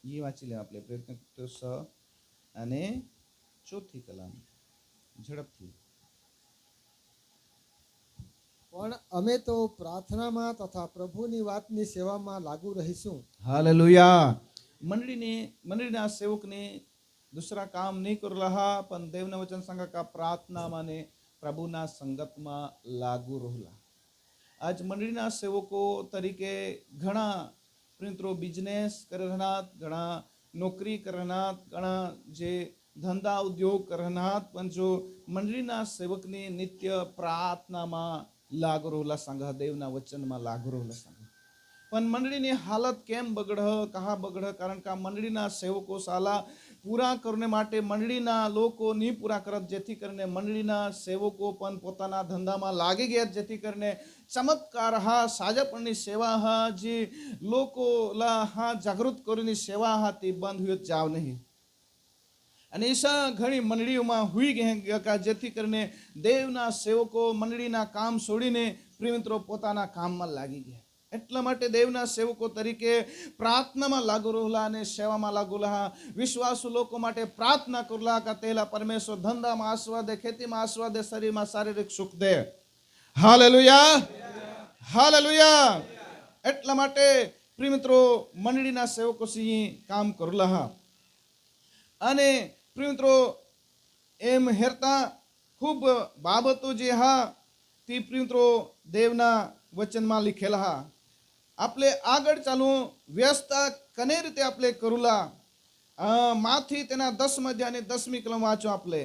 એ વાંચી લે આપણે પ્રયત્ન કૃત્ય 6 અને 4થી કલમ ઝડપથી. પણ અમે તો પ્રાર્થનામાં તથા પ્રભુની વાતની સેવામાં લાગુ રહીશું. હાલેલુયા. મંડળીના સેવકને દુસરા કામ નહીં કરી રહ્યા પણ દેવના વચન सांगा का પ્રાર્થનામાં ને પ્રભુના સંગતમાં લાગુ રહેલા. આજ મંડળીના સેવકો તરીકે ઘણા પ્રિયમિત્રો બિઝનેસ કરનાર, ઘણા નોકરી કરનાર, ઘણા જે ધંધા ઉદ્યોગ કરનાર પણ જો મંડળીના સેવકની નિત્ય પ્રાર્થનામાં લાગુ રહેલા सांगा, દેવના વચનમાં લાગુ રહેલા सांगा. પણ મંડળીની હાલત કેમ બગડ કહા બગડ કારણ કે મંડળીના સેવકો સાલા પૂરા કરને માટે મંડળીના લોકો નહીં પૂરા કરત, જેથી કરીને મંડળીના સેવકો પણ પોતાના ધંધામાં લાગી ગયા, જેથી કરીને ચમત્કાર સાજાપણની સેવા જે લોકોલા જાગૃત કરીને સેવા તે બંધ हुई જાવ નહીં. અને ઈસા ઘણી મંડળીઓમાં હુઈ ગયા જેથી કરીને દેવના સેવકો મંડળીના કામ છોડીને પ્રિયમિત્રો પોતાના કામમાં લાગી ગયા. એટલા માટે દેવના સેવકો તરીકે પ્રાર્થનામાં લાગુ રહેલા અને સેવામાં લાગુ રહ્યા. વિશ્વાસુ લોકો માટે પ્રાર્થના કરલા કે તેલા પરમેશ્વર ધંધામાં આશીર્વાદ દે, ખેતીમાં આશીર્વાદ દે, શરીરમાં શારીરિક સુખ દે. Hallelujah, hallelujah. એટલા માટે પ્રિયમિત્રો મંડળીના સેવકો સિંહ કામ કરલા. અને પ્રિયમિત્રો એમ હેરતા ખૂબ બાબતો જે તે પ્રિયમિત્રો દેવના વચનમાં લીખેલા. આપણે આગળ ચાલુ વ્યસ્ત કને રીતે આપણે કરુલા માથી તેના 10મા અધ્યાયની 10મી કલમ વાંચો આપણે.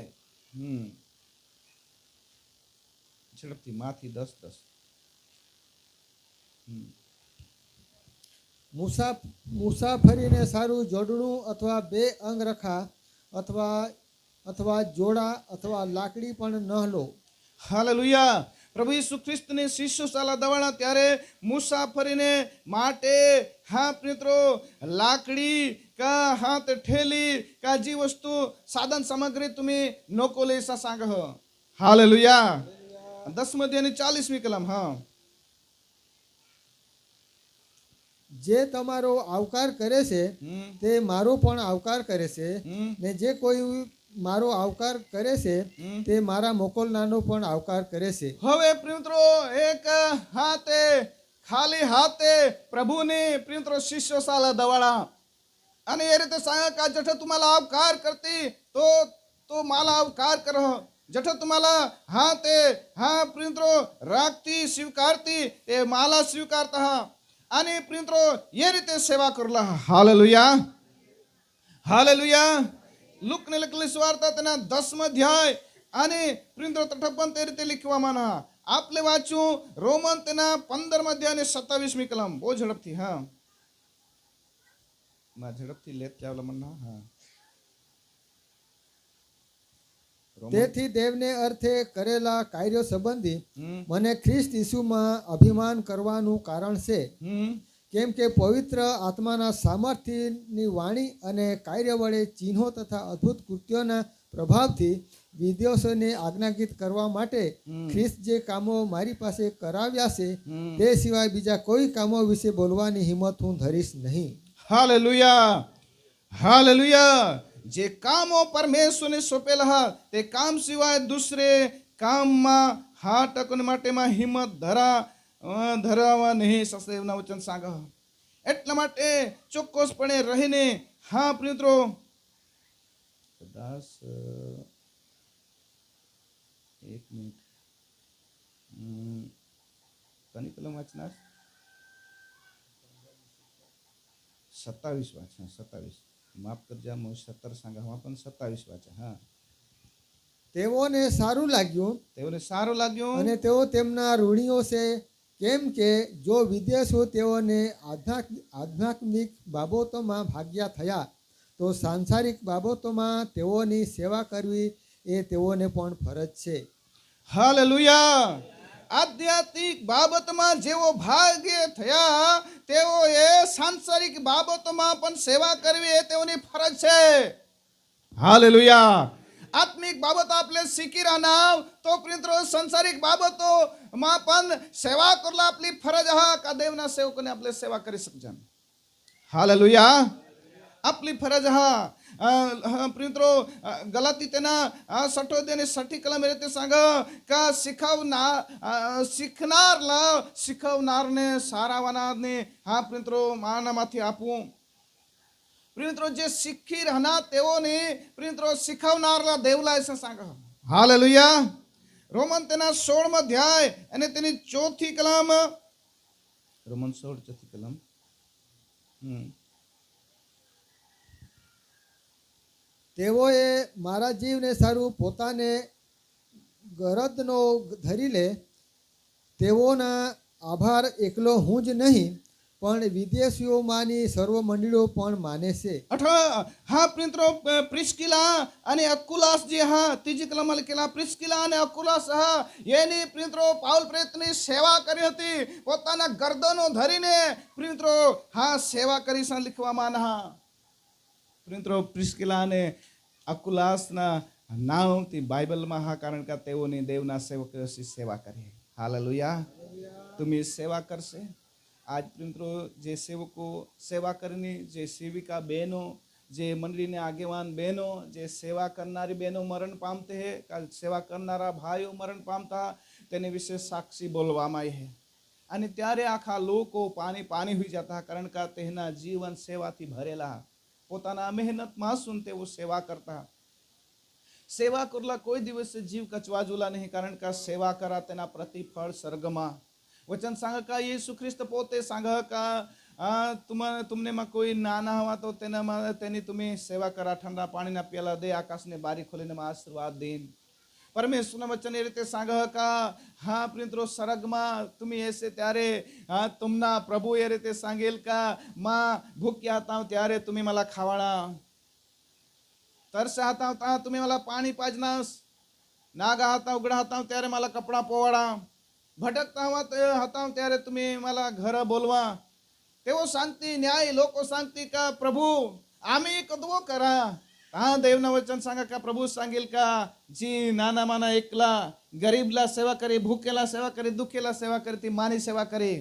ઝડપથી માથી 10:10. મુસાફરીને સારું જોડણું અથવા 2 અંગરખા અથવા જોડા અથવા લાકડી પણ ન લો. હાલેલુયા. પ્રભુ ઈસુ ખ્રિસ્તને શિષ્યો સાલા દવાણા ત્યારે મુસાફરીને માટે હા મિત્રો લાકડી का हाथ ठेली का जी वस्तू साधन सामग्री तुम्ही नको लेसा सांग हालेलुया 10 અને 40મી કલમ હા જે તમારો આવકાર કરે છે તે મારો પણ આવકાર કરે છે ને જે કોઈ મારો આવકાર કરે છે તે મારા મોકલનારનો પણ આવકાર કરે છે. હવે મિત્રો એક હાથે ખાલી હાથે પ્રભુને મિત્રો શિષ્યો સાલા દવાડા અને એ રીતે सांगा का जठ तुम्हाला आवकार करते तो मला आवकार कर जठ तुम्हाला हा ते हा प्रिंत्रो राखती स्वीकारती ते मला स्वीकारता आणि प्रिंत्रो ये रीते सेवा करला हालेलुया हालेलुया लूकने लखलेली सुवार्ता તેના 10 અધ્યાય અને પ્રિંત્રો 53 તે રીતે લખવામાં ના આપલે વાંચું રોમન તેના 15 અધ્યાય અને 27મી કલમ બહુ ઝડપથી હા ઝડપથી લેત ચાવલા મન્ના હા તેથી દેવને અર્થે કરેલા કાર્યો સંબંધી મને ખ્રિસ્ત ઈસુમાં અભિમાન કરવાનું કારણ છે કેમ કે પવિત્ર આત્માના સામર્થ્યની વાણી અને કાર્ય વડે ચિહ્નો તથા અદ્ભુત કૃત્યોના પ્રભાવથી વિદ્યાર્થીઓને આજ્ઞાકિત કરવા માટે ખ્રિસ્ત જે કામો મારી પાસે કરાવ્યા છે તે સિવાય બીજા કોઈ કામો વિશે બોલવાની હિંમત હું ધરીશ નહીં. हालेलुया हालेलुया जे कामो परमेश्वर ने सोपेला ते काम सिवाय दूसरे काम में हाथ टकन माटे में हिम्मत धरावा नहीं ससेवना वचन सांगा એટલા માટે ચોક્કસપણે રહીને હા મિત્રો કદાચ 1 મિનિટ કની કલમ વાંચનાર 27 વાંચા 27 માફ કરજો હું 17 सांगा હું પણ 27 વાંચા હા તેઓને સારું લાગ્યું અને તેઓ તેમના ઋણીઓ છે કેમ કે જો વિદેશો તેઓને આધ્યાત્મિક બાબતોમાં ભાગ્યા થયા તો સાંસારિક બાબતોમાં તેઓની સેવા કરવી એ તેઓને પણ ફરજ છે. હાલેલુયા આધ્યાત્મિક બાબતમાં જેવો ભાગ્ય થયા તેઓએ સાંસારિક બાબતોમાં પણ સેવા કરવી એ તેઓની ફરજ છે. હાલેલુયા આત્મિક બાબતો આપણે શીખી રહ્યા તો પ્રિત્રો સંસારિક બાબતોમાં પણ સેવા કરલા આપણી ફરજ હા કા દેવના સેવકોને આપણે સેવા કરી શકજન. હાલેલુયા આપણી ફરજ હા प्रिंत्रो गलाती तेना 6 અને 60 કલમ રીતે सांग का शिखवनारने सारावानाने हा प्रिंत्रो मानामाथी आपू प्रिंत्रो जे शिखी रहना तेओने प्रिंत्रो शिखवनारला देवला ऐसा सांग. हालेलुया रोमन तेना 16 अध्याय અને તેની 4 કલમ રોમન 16 4 કલમ તેઓએ મારા જીવને સારું પોતાને ગરદનો ધરી લે તેઓના આભાર એકલો હું જ નહીં પણ વિદેશીઓમાંની સર્વ મંડળીઓ પણ માને છે. હા પ્રિંત્રો પ્રિસ્કિલા અને અકુલાસ જે હા ત્રીજી કલમમાં લખેલા પ્રિસ્કિલા અને અકુલાસ હા એની પ્રિંત્રો પાઉલ પ્રેતની સેવા કરી હતી પોતાના ગરદનો ધરીને પ્રિંત્રો હા સેવા કરી સા લખવામાં ના પ્રિંત્રો પ્રિસ્કિલા અને અકુલાસના નામથી બાઇબલમાં હા કારણ કે તેઓની દેવના સેવકો સેવા કરે. હાલેલુયા तुम्ही सेवा करसे आज प्रिंत्रो जे सेवको सेवा करनी जे सेविका बहनों जे मंडली ने आगेवान बहनों जे सेवा करनारी बहनों मरण पामते हैं का सेवा करनारा भाईओ मरण पामता तेने विशेष साक्षी बोलवामां है અને ત્યારે આખા લોકો પાણી પાણી હોઈ જતા કારણ કે તેના જીવન સેવાથી ભરેલા પોતાના મહેનતમાં સુન તેઓ સેવા કરતા સેવા કરલા કોઈ દિવસ જીવ કચવાજુલા નહીં કારણ કે સેવા કરા તેના પ્રતિફળ સ્વર્ગમાં वचन सांग का यीशु ख्रिस्त पोते सांग का तुमने में कोई नाना हुआ तो तेनी तुम्हें सेवा करा ठंडा पानी ना प्याला दे आकाश ने बारी खोलीने में आशीर्वाद देन परमेश्वर वचन ए रीते सांग का हाँ प्रिंत्रो सरग में तुम्हें ऐसे त्यारे तुमना प्रभु ए रीते सांगेल का माँ भूख्या आता हूँ त्यारे तुम्हें मला खावाड़ा तरस आता हूँ तुम्हें मला पानी पाजना नागा आता उगड़ा आता हूँ त्यारे मला कपड़ा पोवाड़ा भटकता હતા ત્યારે તમે मला ઘરે બોલવા તેઓ सांगती न्याय लोक सांगती का प्रभू आम्ही कदवो करा हा देवना वचन सांगा का प्रभू सांगेल का जी नाना माना एकला गरीबला सेवा करे भूखेला सेवा करे दुखेला सेवा करे ती मानी सेवा करे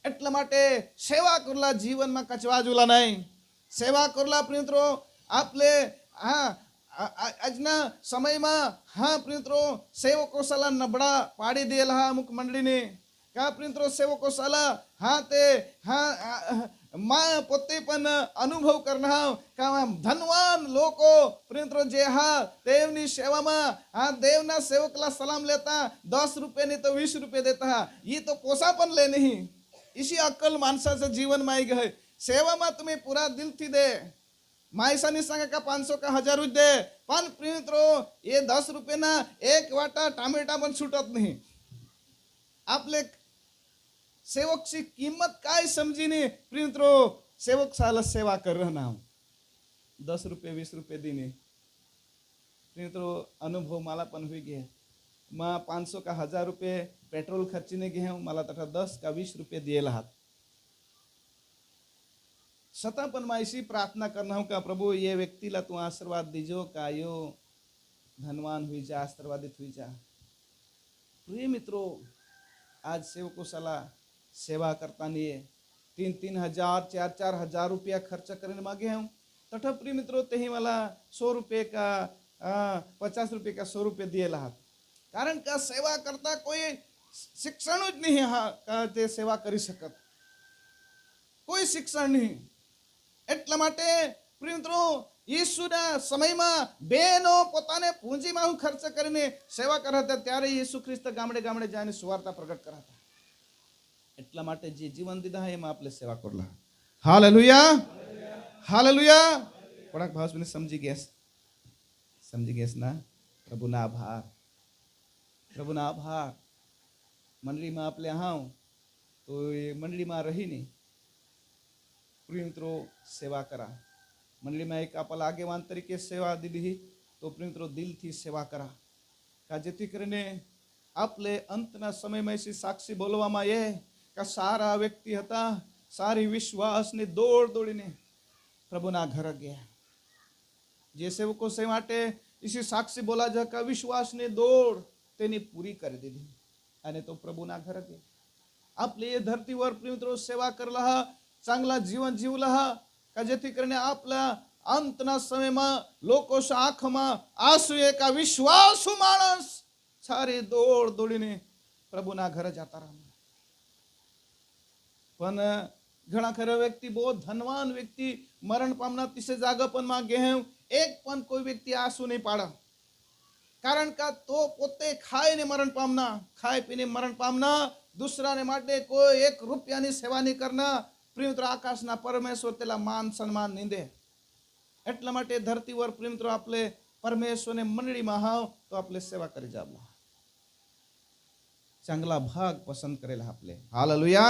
એટલા માટે સેવા કરલા જીવનમાં કચવા જુલા નહીં સેવા કરલા પ્રિયત્રો આપલે હા આજના સમયમાં હા પ્રિયત્રો સેવકો સલા નબળા પાડી દેલા અમુક મંડળીને કા પ્રિયત્રો સેવકો સલા હા તે હા માં પોતે પણ અનુભવ કરનાર કા ધનવાન લોકો પ્રિયત્રો જે હા દેવની સેવામાં હા દેવના સેવકલા સલામ લેતા 10 रुपये नहीं तो 20 रुपये देता ये तो पोसा पण ले नहीं इसी अक्कल माणसाचं जीवन माई गए सेवा में तुम्हें पूरा दिल थी दे मायसानी सांगा का 500 का 1000 दे पण प्रियमित्रो ये 10 रुपये ना एक वाटा टामेटा पण छूटत नहीं आपले सेवक ची किंमत काय समजीने प्रियमित्रो सेवक साला सेवा कर रहा 10 रुपये 20 रुपये देने प्रियमित्रो अनुभव मला पण हुई गया मैं 500 का 1000 रुपये पेट्रोल खर्चीने गए हूँ मला तथा 10 का 20 रुपये दिए हाथ छता पण मैं इसी प्रार्थना करना हूँ का प्रभु ये व्यक्तिला तू आशीर्वाद दीजो का यो धनवान हुई जा आशीर्वादित हुई जा प्रिय मित्रों आज सेवकों सला सेवा करता नहीं है 3-3 हजार 4-4 हजार रुपया खर्च करने मांगे हूँ तथा प्रिय मित्रों ते ही मला 100 रुपये का 50 रुपये का 100 रुपये दिए हाथ कारण का सेवा करता कोई शिक्षण ज नहीं हाँ का ते सेवा करी सकत कोई शिक्षण नहीं એટલા માટે પ્રિય મિત્રો ઈસુના સમયમાં બેનો પોતાને પૂંજીમાં હું ખર્ચ કરીને સેવા કરતા ત્યારે ઈસુ ખ્રિસ્ત ગામડે ગામડે જઈને સુવાર્તા પ્રગટ કરાતા એટલા માટે જે જીવન દીધા એમાં આપણે સેવા કરલા હાલેલુયા હાલેલુયા થોડાક ભાવને સમજી ગેસ ના પ્રભુના આભાર મંડળીમાં આપણે આવ તો એ મંડળીમાં રહીને प्रिय मित्रों सेवा करा मंडली में एक आपला आगेवान तरीके सेवा दीधी तो प्रिय मित्रों दिल थी सेवा करा का जेथी करीने आपले अंतना समय में ऐसी साक्षी बोलवामां ये का सारा व्यक्ति हता सारी विश्वास ने दौड़ीने प्रभुना घर गया जे सेवको से माटे इसी साक्षी बोला जा का विश्वास ने दौड़ तेनी पूरी कर दीधी अने तो प्रभुना घर गया आपले ये धरती वर प्रिय मित्रों सेवा करला चांगला जीवन जीवला का जेथी करने आपला अंतना समय में लोको आँख में आंसू का विश्वास माणस सारे दौड़ीने प्रभुना घर जाता रहा पण घणा खरा व्यक्ति बहुत धनवान व्यक्ति मरण पामना तिसे जागपन में गे एक पण कोई व्यक्ति आंसू नहीं पाड़ा कारण का तो पोते खाए ने मरण पामना खाए पीने मरण पामना दूसरा ने माटे कोई 1 रुपया ની सेवा नहीं करना प्रिय मित्र आकाशना परमेश्वर तेला मान सन्मान नहीं दे એટલા માટે ધરતી वर प्रिय मित्र आपले परमेश्वर ने मंडળી में हाव तो आपले सेवा करी जाबला चांगला भाग पसंद करेला आपले हालेलुया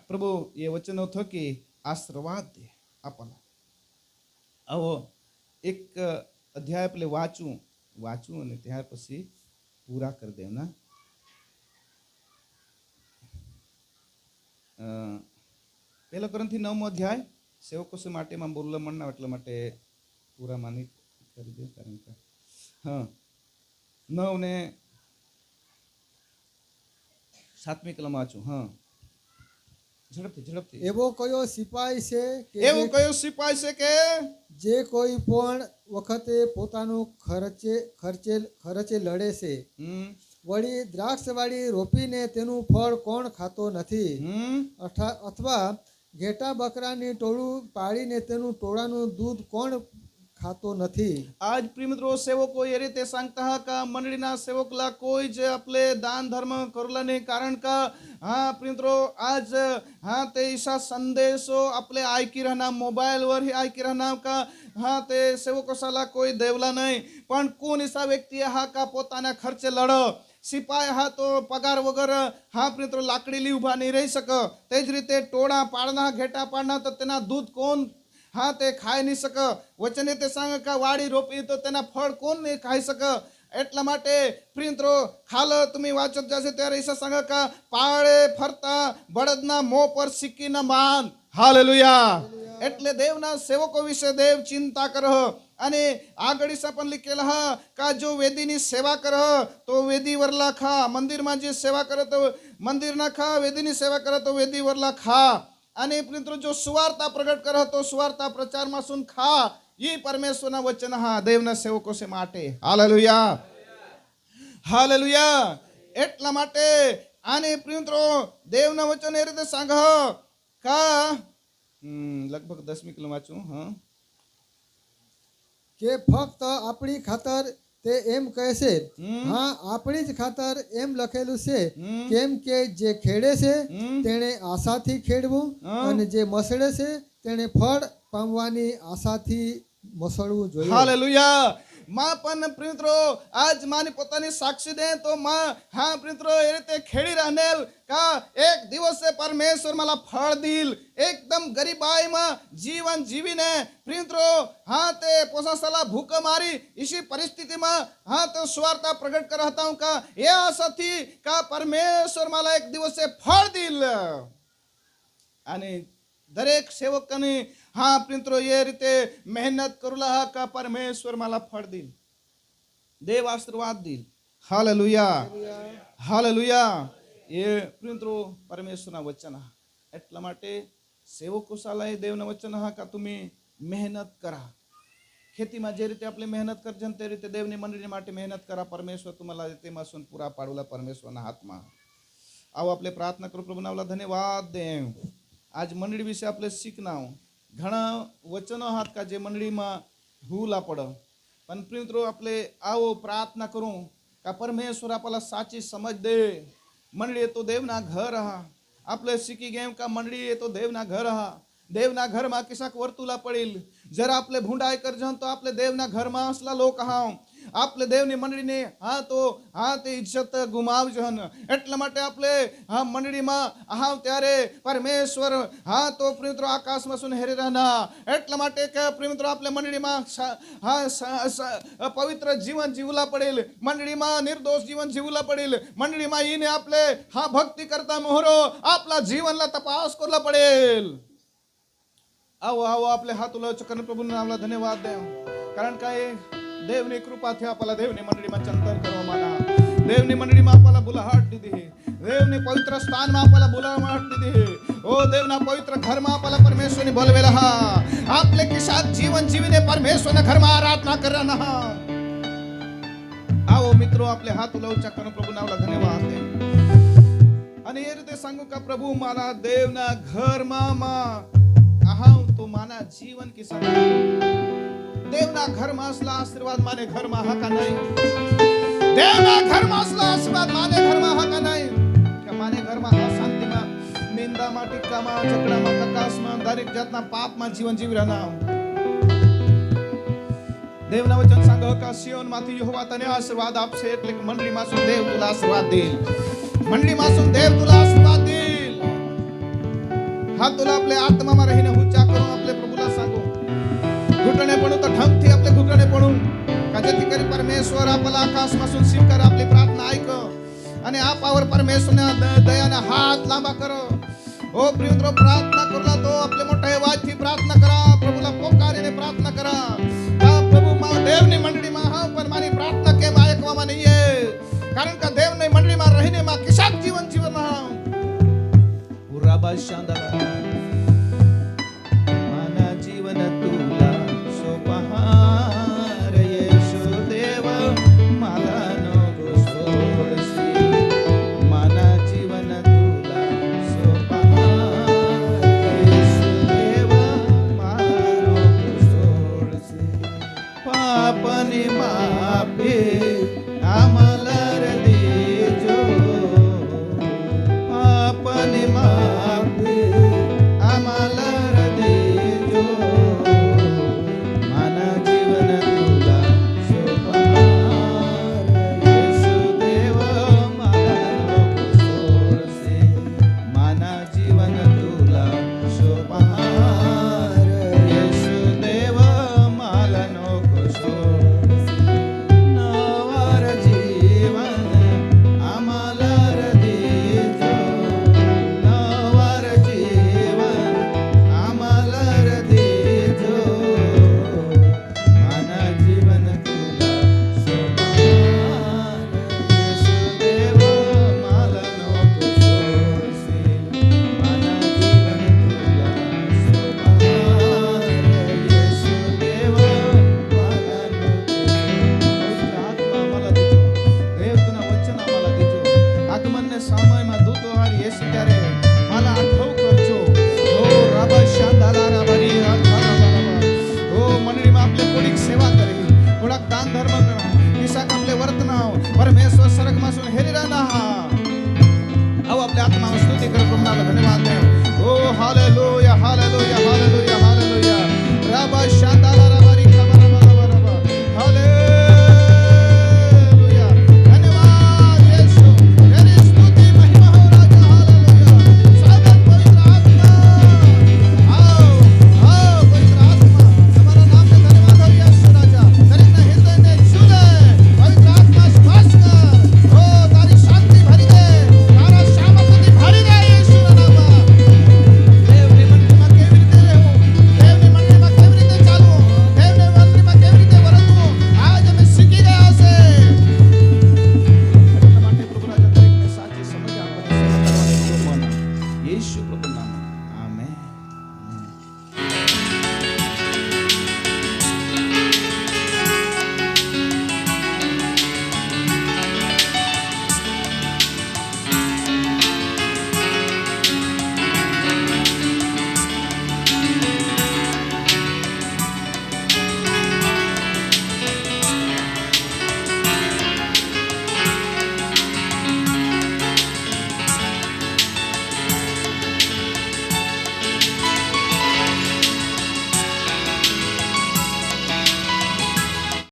प्रभु ये वचन थो की आशीर्वाद दे आपला आवो एक अध्याय आपले वाचू અને ત્યાર પછી પૂરા કરી દેવના પહેલો કોરિન્થી 9મો અધ્યાય સેવકો સે માટે માં બોલવા મણના એટલા માટે પૂરા માની કરી દે કારણ કે હા 9 ને 7મી કલમ વાંચું હા ઝડપથી એવો કયો સિપાઈ છે કે જે કોઈ પણ વખતે પોતાનું ખર્ચે લડે છે વળી દ્રાક્ષવાળી રોપીને તેનું ફળ કોણ ખાતો નથી અથવા ઘેટા બકરાની ટોળું પાડીને તેનું ટોળાનું दूध कोण खातो નથી आज प्रिय मित्रों सेवको ये रीते सांगता का मंडळीना सेवकला कोई जे आपले दान धर्म करला नाही कारण का हाँ प्रिय मित्रों आज हाँ ते ईसा संदेशो आपले ऐकी राहणार मोबाईल वर ही ऐकी राहणार का हाँ ते सेवको साला कोई देवला नाही पण कोण ईसा व्यक्ती हा का पोताना खर्चे लड सिपाही हा तो पगार वगैरे हा प्रिय लाकडी उभा नहीं रही सक तेज रीते टोळा पाडना घेटा पाडना तो तेना दूध कोण हाँ ते खाई नहीं सक वचने ते सांग का वाड़ी रोपी तो तेना फल कोण नहीं खाई सक એટલા માટે પ્રિયત્રો ખાલ तुम्ही वाचत जाશે ત્યારે ઈસા सांगा का પાળે ફરતા બળદના મોં પર સિક્કી ન બાંધ. હાલેલુયા. એટલે દેવના સેવકો વિશે દેવ ચિંતા કરો. અને આગળ ઈસા પણ લીખેલા હા કા જો વેદીની સેવા કરો તો વેદી વરલા ખા. મંદિરમાં જે સેવા કરે તો મંદિર ના ખા, વેદીની સેવા કરે તો વેદી વરલા ખા. અને મિત્રો જો સુવાર્તા પ્રગટ કરો તો સુવાર્તા પ્રચારમાં સુન ખા. ये परमेश्वर ना वचन हा देवना सेवको से માટે. હાલેલુયા. હાલેલુયા. એટલા માટે આને પ્રિયત્રો દેવના વચન એ રીતે સાંગ કા લગભગ 10મી કિલો વાંચું કે ફક્ત આપણી ખાતર તે એમ કહે છે. હા, આપણી જ ખાતર એમ લખેલું છે કેમ કે જે ખેડે છે તેણે આશાથી ખેડવું અને જે મસળે છે તેણે ફળ પામવાની આશાથી મસળવું જોઈએ. હાલેલુયા. માં પણ પ્રિયત્રો આજ માની પોતાની સાક્ષી દે તો માં હા પ્રિયત્રો એ રીતે ખેડી રહેલ કા એક દિવસે પરમેશ્વર मला ફળ દીલ. એકદમ ગરીબાઈમાં જીવન જીવીને પ્રિયત્રો હા તે પોસાસલા ભૂખ મારી इसी પરિસ્થિતિમાં હા તો સ્વાર્થા પ્રગટ કર હતા હું કા એ આશાથી કા પરમેશ્વર मला એક દિવસે ફળ દીલ. અને દરેક સેવકને હા પ્રિયત્રો એ રીતે મહેનત કરુલા કા પરમેશ્વર मला ફળ દીલ, દેવ આશીર્વાદ દીલ. હાલેલુયા. હાલેલુયા. એ પ્રિયત્રો પરમેશ્વરના વચન. એટલા માટે સેવકો શાળાએ દેવના વચન હા કા તમે મહેનત કરા. ખેતીમાં જે રીતે આપણે મહેનત કરજે તે રીતે દેવની મંડળી માટે મહેનત કરા. પરમેશ્વર तुम्हाला તેમાં સુન પૂરા પાડુલા પરમેશ્વરના હાથમાં. આવો આપણે પ્રાર્થના કરો. પ્રભુના ધન્યવાદ દેવ. આજ મંડળી વિશે આપણે શીખના ઘણા વચનો હાથ કા જે મંડળીમાં હુલા પડ પણ પ્રિયત્રો આપણે આવો પ્રાર્થના કરું કા પરમેશ્વર आपल्याला સાચી સમજ દે. મંડળી એ તો દેવના ઘર હા. આપણે શીખી ગયા કા મંડળી એ તો દેવના ઘર હા. દેવના ઘરમાં કિસાક વર્તુલા પડેલ જરા આપણે ભૂંડાઈ કરજન તો આપણે દેવના ઘરમાં असला लोक હા. આપણે દેવની મંડળીને હા તો હા તે ઇજ્જત ગુમાવજન. એટલા માટે આપણે હા મંડળીમાં હા ત્યારે પરમેશ્વર હા તો પ્રિયત્રો આકાશમાં સુનેહરી રહેના. એટલા માટે કે પ્રિયત્રો આપણે મંડળીમાં હા પવિત્ર જીવન જીવલા પડેલ. મંડળીમાં નિર્દોષ જીવન જીવલા પડેલ. મંડળીમાં ઈને આપણે હા ભક્તિ કરતા મોહરો આપલા જીવનला તપાસ કરલા પડેલ. આવો આવો આપણે હાથ ઉલાવ કરીને પ્રભુના નામला ધન્યવાદ દેવ. કારણ કે દેવની કૃપાથી આપણા દેવની મંડળીમાં ચંતન કરવામાં દેવની મંડળીમાં આપણા બોલાહટ દીધી. દેવની પવિત્ર સ્થાનમાં આપણા બોલાહટ દીધી. ઓ દેવના પવિત્ર ઘરમાં આપણા પરમેશ્વરની બોલવેલા હા. આપણે કે સાથ જીવન જીવીને પરમેશ્વરના ઘરમાં આરાધના કરવાના. આવો મિત્રો આપણે હાથ ઉલાવ કરીને પ્રભુના નામला ધન્યવાદ દેવ. અને એ રીતે सांगू का प्रभु मारा देवना घરમાં આહા તો માના જીવન की संग देवना घરમાં असला आशीर्वाद माने घરમાં હા કા નહીં. દેવના ઘરમાં असला आशीर्वाद माने घરમાં હા કા નહીં. કે માને ઘરમાં અશાંતિમાં નિંદામાં ટીકામાં ઝઘડામાં કકાસમાં દરેક જાતના પાપમાં જીવન જીવી રહ્યા. દેવના વચન सांग का સિયોનમાંથી યહોવા તને આશીર્વાદ આપશે. એટલે કે મંડળીમાં શું દેવ તુલા આશીર્વાદ દેલ. મંડળીમાં શું દેવ તુલા આશીર્વાદ દેલ. હાથ તુલા આપણે આત્મામાં રહીને ઊંચા કરો. આપણે પ્રભુલા सांगो घुटणे पडू तर ढंगથી આપણે ઘુટણે પડू જેથી કરી પરમેશ્વર આપલા આકાશમાં સુન સ્વીકાર આપણી પ્રાર્થના ऐक અને આ પાવર પરમેશ્વરના દયાના હાથ લાંબા કરો. ओ प्रियમિત્રો प्रार्थना करला तो आपले मोठ्या आवाजથી प्रार्थना करा. प्रभूला पोकारीने प्रार्थना करा. का प्रभु मा देवनी मंडळीમાં હા પણ મારી પ્રાર્થના કેમ ऐकવામાં નહીં है. કારણ કે દેવની મંડળીમાં રહીને માં કિસાક જીવન જીવન પુરાબા શાંદા માના જીવન તુલા સોપહાર યેશુ દેવ માલાનો ગોસોડસી. માના જીવન તુલા સોપહાર યેશુ દેવ માલાનો ગોસોડસી. પાપની માફી આમલર દેજો. પાપની માફી બેસી જાય.